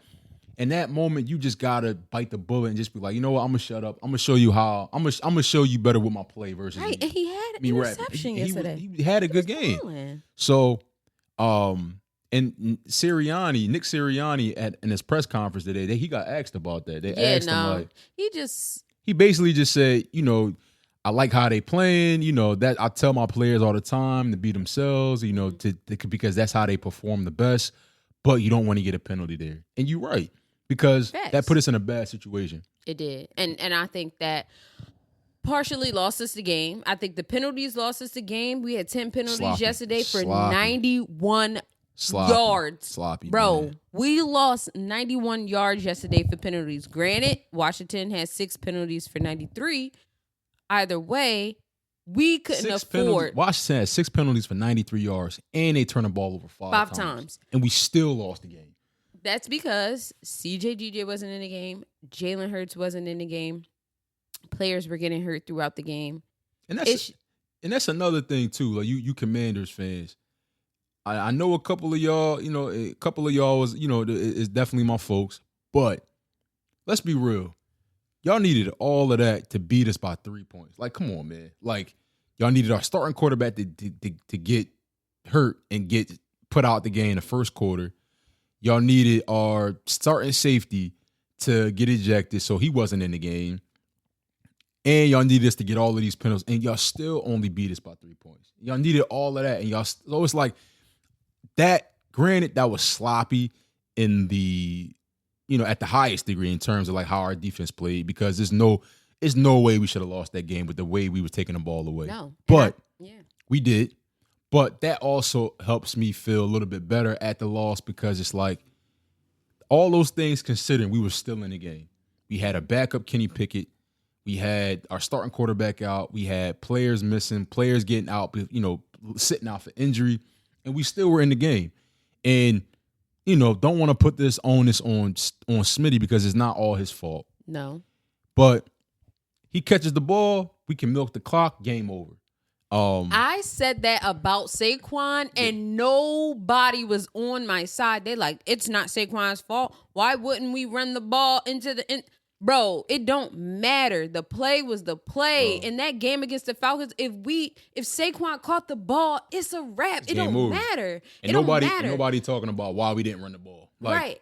in that moment you just gotta bite the bullet and just be like, you know what, I'm gonna shut up. I'm gonna show you how I'm gonna show you better with my play versus right. And he had an interception yesterday. He had a good game. Falling. So and Nick Sirianni in his press conference today, he got asked about that. They asked him like he basically just said, you know, I like how they playing. That I tell my players all the time to be themselves. Because that's how they perform the best. But you don't want to get a penalty there, and you're right because that put us in a bad situation. It did, and I think that partially lost us the game. I think the penalties lost us the game. We had 10 penalties yesterday for 91 yards. Sloppy, bro. Man. We lost 91 yards yesterday for penalties. Granted, Washington had 6 penalties for 93. Either way, we couldn't afford. Washington had 6 penalties for 93 yards, and they turned the ball over 5 times. And we still lost the game. That's because CJ wasn't in the game. Jalen Hurts wasn't in the game. Players were getting hurt throughout the game. And that's another thing, too. Like you Commanders fans. I know a couple of y'all, was, is definitely my folks. But let's be real. Y'all needed all of that to beat us by 3 points. Like, come on, man. Like, y'all needed our starting quarterback to get hurt and get put out the game in the first quarter. Y'all needed our starting safety to get ejected, so he wasn't in the game. And y'all needed us to get all of these penalties, and y'all still only beat us by 3 points. Y'all needed all of that, and y'all. So it's like that. Granted, that was sloppy in the, at the highest degree in terms of like how our defense played, because there's no way we should have lost that game with the way we were taking the ball away. No, but we did. But that also helps me feel a little bit better at the loss, because it's like all those things considering, we were still in the game. We had a backup Kenny Pickett. We had our starting quarterback out. We had players missing, players getting out, sitting out for injury, and we still were in the game. And, don't want to put this onus on Smitty, because it's not all his fault. No. But he catches the ball, we can milk the clock, game over. I said that about Saquon, and nobody was on my side. They like, it's not Saquon's fault. Why wouldn't we run the ball into the Bro, it don't matter. The play was the play. In that game against the Falcons, if Saquon caught the ball, it's a wrap. It don't matter. And nobody talking about why we didn't run the ball. Right.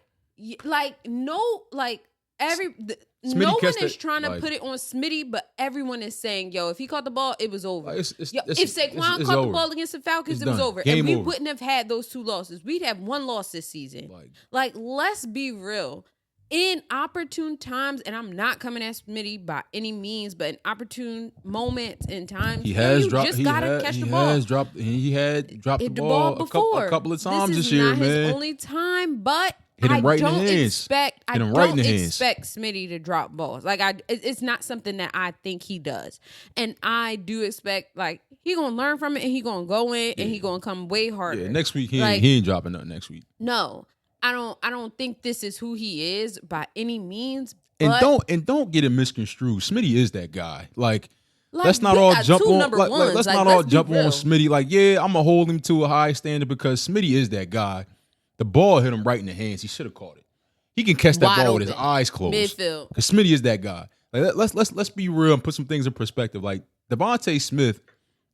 No one is trying to put it on Smitty, but everyone is saying, yo, if he caught the ball, it was over. If Saquon caught the ball against the Falcons, it was over. And we wouldn't have had those 2 losses. We'd have 1 loss this season. Like, let's be real. In opportune times, and I'm not coming at Smitty by any means, but in opportune moments and times, he had dropped the ball before. A couple of times this year, man. This is not his only time, but I don't expect Smitty to drop balls. Like, it's not something that I think he does, and I do expect he gonna learn from it, and he gonna go in, and he gonna come way harder. Yeah, next week he ain't dropping nothing next week. No. I don't think this is who he is by any means. And don't get it misconstrued. Smitty is that guy. Let's not all jump on. Let's not all jump on Smitty. I'm gonna hold him to a high standard, because Smitty is that guy. The ball hit him right in the hands. He should have caught it. He can catch that ball with his eyes closed. Midfield. Because Smitty is that guy. Let's be real and put some things in perspective. Devontae Smith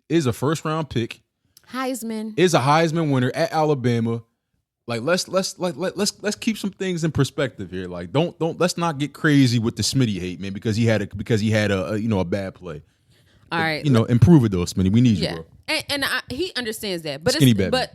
is a first-round pick. Is a Heisman winner at Alabama. Let's keep some things in perspective here. Let's not get crazy with the Smitty hate, man, because he had a bad play. All right, improve it though, Smitty. We need you, bro. And he understands that, but but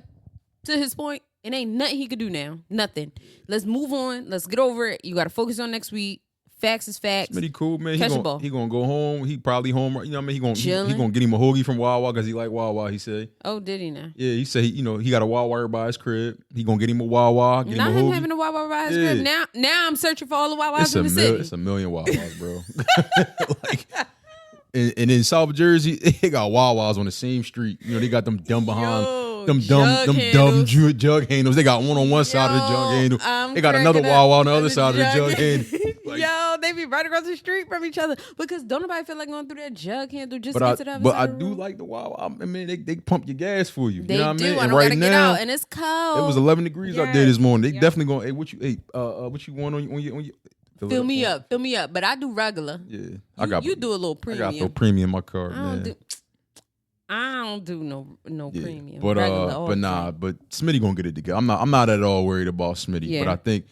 to his point, it ain't nothing he could do now. Nothing. Let's move on. Let's get over it. You got to focus on next week. Facts is facts. Smitty cool, man. He gonna go home. He probably home. He gonna get him a hoagie from Wawa, because he like Wawa. He said. Oh, did he now? Yeah, he said he got a Wawa by his crib. He gonna get him a Wawa. Get him a hoagie. Having a Wawa by his crib. Now I'm searching for all the Wawas in the city. It's a million Wawas, bro. And in South Jersey, they got Wawas on the same street. They got them dumb behind. Them dumb jug handles. They got one on one side of the jug handle. They got another Wawa on the other side of the jug handle. They be right across the street from each other, because don't nobody feel like going through that jug handle just to get to the other side. But I do like the Wawa. I mean, they pump your gas for you. They you know do. What I mean? And right now, get out, and it's cold. It was 11 degrees out there this morning. They definitely going. Hey, what you want on your? Fill me up. But I do regular. Yeah, you do a little premium. I got no premium in my car, man. I don't do no premium. But but Smitty gonna get it together. I'm not at all worried about Smitty. But I think,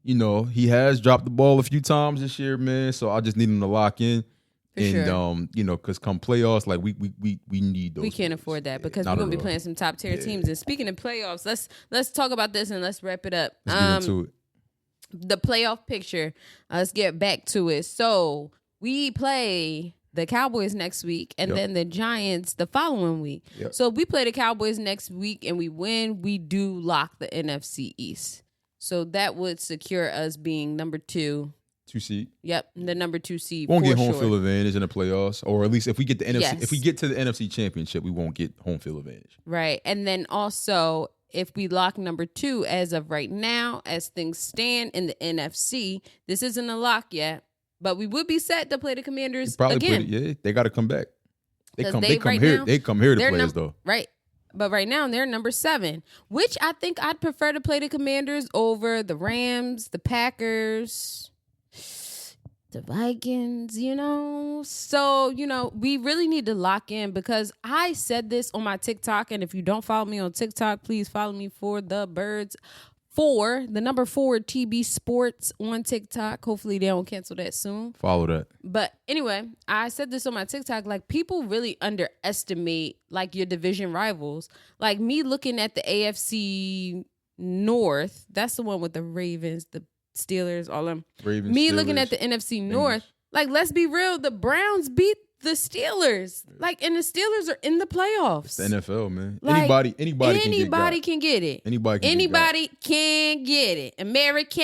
he has dropped the ball a few times this year, man. So I just need him to lock in. And because come playoffs, like we need those. We can't afford that because we're gonna be playing some top tier teams. And speaking of playoffs, let's talk about this and let's wrap it up. Let's get into it. The playoff picture. Let's get back to it. So we play the Cowboys next week and then the Giants the following week. Yep. So if we play the Cowboys next week and we win, we do lock the NFC East. So that would secure us being number 2 seed. Yep, the number 2 seed. Won't get home field advantage in the playoffs, or at least if we get the NFC. Yes. If we get to the NFC Championship, we won't get home field advantage. Right, and then also if we lock number 2 as of right now, as things stand in the NFC, this isn't a lock yet, but we would be set to play the Commanders again. They got to come back. They come here to play us though. Right. But right now, they're number 7, which I think I'd prefer to play the Commanders over the Rams, the Packers, the Vikings, So, we really need to lock in because I said this on my TikTok. And if you don't follow me on TikTok, please follow me for the birds. The number 4 TB Sports on TikTok. Hopefully they don't cancel that soon. Follow that. But anyway, I said this on my TikTok. Like, people really underestimate like your division rivals. Like me looking at the AFC North. That's the one with the Ravens, the Steelers, all them. Ravens, me Steelers, looking at the NFC North. Like, let's be real. The Browns beat the Steelers. Like, and the Steelers are in the playoffs. It's the NFL, man. Like, anybody can get it. Anybody can get it. American,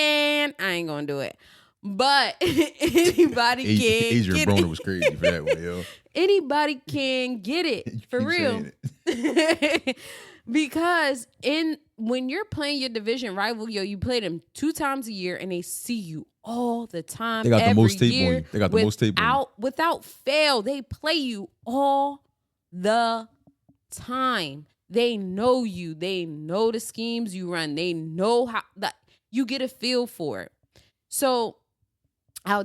I ain't gonna do it. But anybody can Adrian get Broner it. was crazy for that one, yo. Anybody can get it. For real. Because when you're playing your division rival, you play them 2 times a year and they see you all the time. They got the most tape year, on you. They got the most tape on you. Without fail, they play you all the time. They know you. They know the schemes you run. They know how that you get a feel for it. So I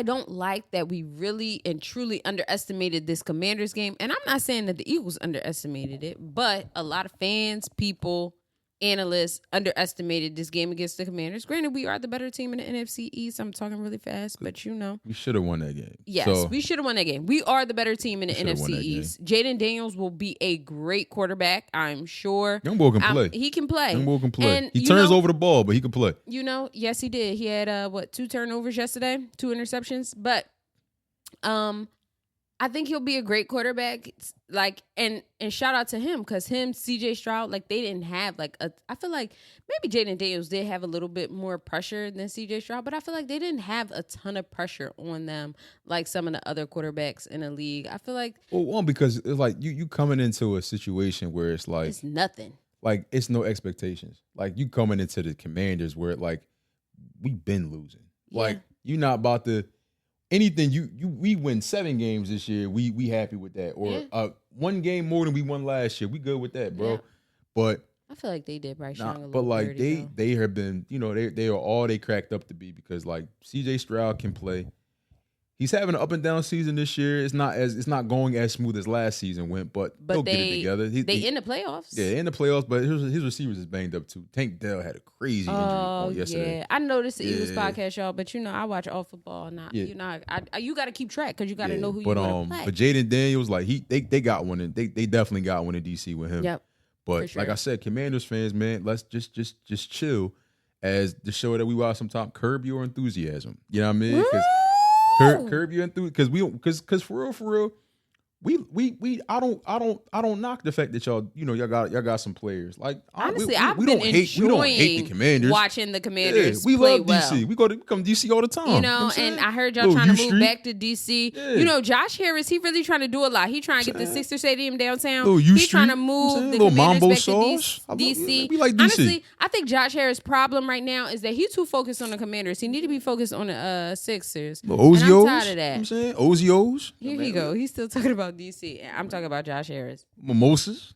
don't like that we really and truly underestimated this Commanders game. And I'm not saying that the Eagles underestimated it, but a lot of fans, people, analysts underestimated this game against the Commanders. Granted, we are the better team in the NFC East. I'm talking really fast, but we should have won that game. Yes, we should have won that game. We are the better team in the NFC East. Jaden Daniels will be a great quarterback, I'm sure. Young boy can play. He can play. Young boy can play. And, he turns over the ball, but he can play. Yes, he did. He had 2 turnovers yesterday, 2 interceptions, but I think he'll be a great quarterback. Like, and shout out to him because CJ Stroud, like, they didn't have I feel like maybe Jaden Daniels did have a little bit more pressure than CJ Stroud, but I feel like they didn't have a ton of pressure on them like some of the other quarterbacks in the league. I feel like, one, because it's like you coming into a situation where it's like it's nothing. Like, it's no expectations. Like, you coming into the Commanders where like we've been losing. Yeah. Like, you're not about to. Anything we win 7 games this year, we happy with that. Or 1 game more than we won last year, we good with that, bro. Yeah. But I feel like they did Bryce Young a little but like dirty, they have been, they are all they cracked up to be because like CJ Stroud can play. He's having an up and down season this year. It's not going as smooth as last season went, but they'll get it together. They in the playoffs. Yeah, in the playoffs, but his receivers is banged up too. Tank Dell had a crazy injury yesterday. Yeah, I noticed the Eagles podcast, y'all, but I watch all football. Not you got to keep track because you got to know who you want to play. But Jaden Daniels, like they got one, and they definitely got one in DC with him. Yep. But like I said, Commanders fans, man, let's just chill as the show that we watch sometime. Curb your enthusiasm. You know what I mean? Curb your enthusiasm, because for real, I don't knock the fact that y'all got some players. Like, honestly, we don't hate the Commanders. Watching the Commanders, we play love DC. Well. We come DC all the time. And I heard y'all trying to move back to DC. Yeah. Josh Harris, he really trying to do a lot. He trying to get the Sixer Stadium downtown. He's trying to move the Commanders back to DC. We like DC. Honestly, I think Josh Harris' problem right now is that he's too focused on the Commanders. He need to be focused on the Sixers. Ozios, I'm tired of that. I'm saying Ozios. Here he go. He's still talking about DC. I'm talking about Josh Harris. Mimosas.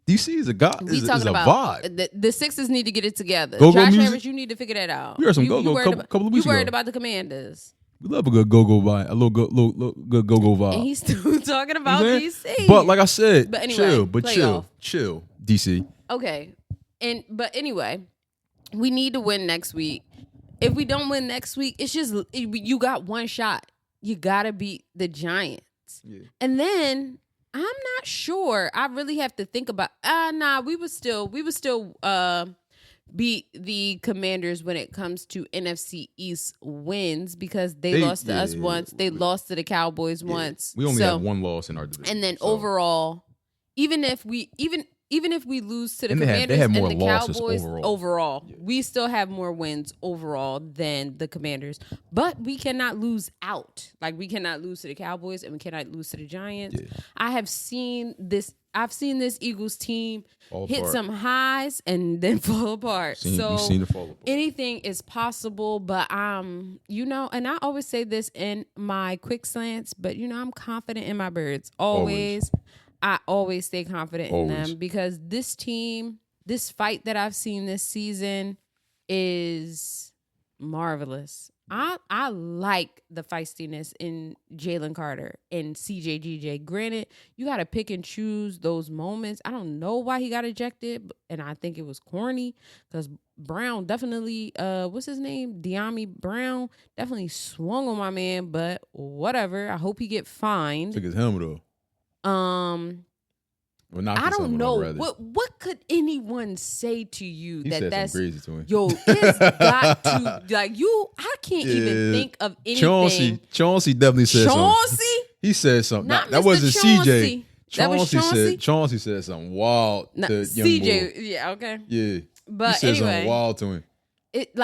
DC is a god. Is a vibe. The Sixers need to get it together. Go-go Josh music? Harris, you need to figure that out. We heard some go-go couple of weeks ago. You worried ago. about the Commanders. We love a good go-go vibe. A little good go-go vibe. And he's still talking about DC. But like I said, but anyway, chill, DC. Okay. But anyway, we need to win next week. If we don't win next week, it's just you got one shot. you gotta beat the Giants. Yeah. And then I'm not sure. I really have to think about. We would still beat the Commanders when it comes to NFC East wins because they lost to us once. They lost to the Cowboys once. We only have one loss in our division. And then overall, even if we lose to the Commanders and the Cowboys overall, we still have more wins overall than the Commanders. But we cannot lose out. Like, we cannot lose to the Cowboys and we cannot lose to the Giants. Yeah. I've seen this Eagles team hit some highs and then fall apart. You've seen it fall apart. Anything is possible, but and I always say this in my quick slants, but I'm confident in my birds. Always. I always stay confident in them because this team, this fight that I've seen this season is marvelous. I like the feistiness in Jalen Carter and CJGJ. Granted, you got to pick and choose those moments. I don't know why he got ejected, and I think it was corny because Brown definitely, what's his name? De'Ami Brown definitely swung on my man, but whatever. I hope he get fined. Took his helmet off. I don't know what could anyone say to you that's crazy to him. Yo, it's got to like you. I can't even think of anything. Chauncey definitely said something. He said something. Not that wasn't Chauncey. CJ. Chauncey said something wild to young CJ. boy. Yeah, okay. Yeah, but he said anyway, something wild to him.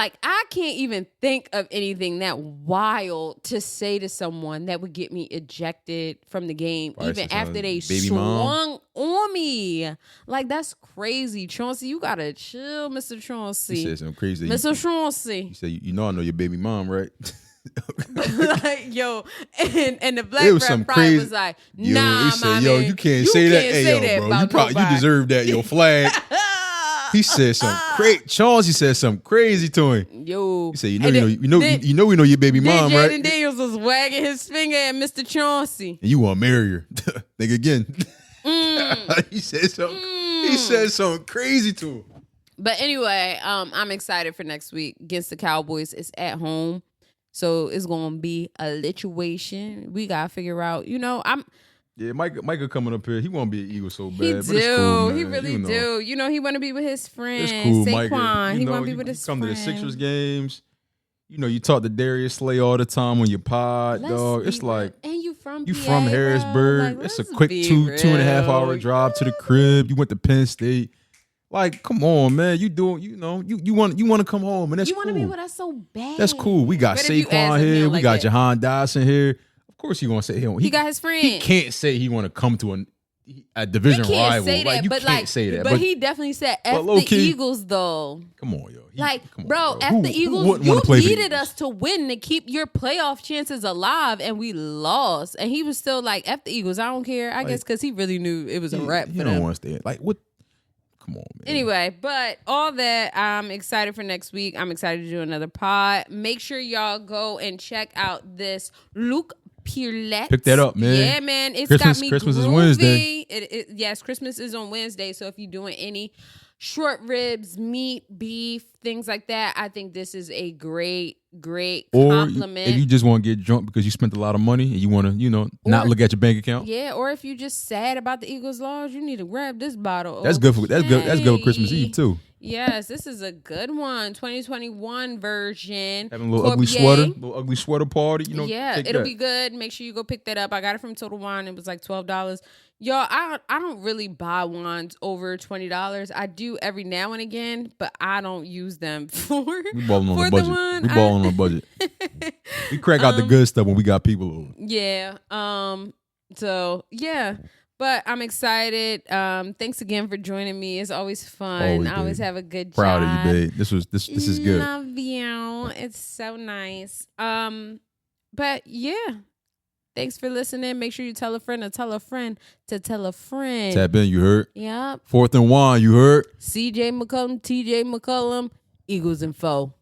I can't even think of anything that wild to say to someone that would get me ejected from the game, even after they swung on me. Like, that's crazy. Chauncey, you gotta chill, Mr. Chauncey. He said something crazy. Mr. Chauncey. He said, I know your baby mom, right? Like, yo, and the black rap probably was like, nah, he said, yo, you can't say that. Hey, yo, bro, you deserve that, yo, flag. He said something crazy. Chauncey said something crazy to him. Yo, he said, we know your baby mom, right? Jaden Daniels was wagging his finger at Mr. Chauncey. And you want to marry her, nigga? Again, he said something. He said something crazy to him. But anyway, I'm excited for next week against the Cowboys. It's at home, so it's gonna be a lituation. We gotta figure out. Yeah, Micah coming up here. He won't be an Eagle so bad. He but it's cool, man. He really do. He want to be with his friend. It's cool, Saquon. Micah. He want to be with his friend. Come to the Sixers games. You talk to Darius Slay all the time on your pod, dog. It's like, and you from Harrisburg. Like, it's a quick 2.5 hour drive to the crib. You went to Penn State. Like, come on, man. You want to come home, and that's cool. You want to be with us so bad. That's cool. We got Saquon here. We got Jahan Dodson here. Of course, he gonna say he got his friend. He can't say he want to come to a division rival. Say that, you can't say that. But he definitely said F the Eagles, though. Come on, yo. F the Eagles. You needed us to win to keep your playoff chances alive, and we lost. And he was still like, F the Eagles. I don't care. I guess because he really knew it was a wrap for them. He don't want to stay. Like, what? Come on, man. Anyway, but all that, I'm excited for next week. I'm excited to do another pod. Make sure y'all go and check out this Luke Pierlette. Pick that up, man. Yeah, man. It's Christmas, got me Christmas groovy. is Wednesday. Yes, Christmas is on Wednesday. So if you're doing any short ribs, meat, beef, things like that, I think this is a great compliment. If you just want to get drunk because you spent a lot of money and you want to, not look at your bank account. Yeah, or if you're just sad about the Eagles' loss, you need to grab this bottle. That's good for That's good for Christmas Eve too. Yes, this is a good one. 2021 version. Having a little ugly sweater party. Yeah, it'll be good. Make sure you go pick that up. I got it from Total Wine. It was like $12. Y'all, I don't really buy wines over $20. I do every now and again, but I don't use them for we balling on a budget. We balling on a budget. We crack out the good stuff when we got people over. Yeah. So yeah. But I'm excited. Thanks again for joining me. It's always fun. I always have a good Proud job. of you, babe. This is good. Love you. It's so nice. But yeah. Thanks for listening. Make sure you tell a friend to tell a friend to tell a friend. Tap in, you heard? Yep. 4th and 1, you heard? CJ McCollum, TJ McCollum, Eagles and foe.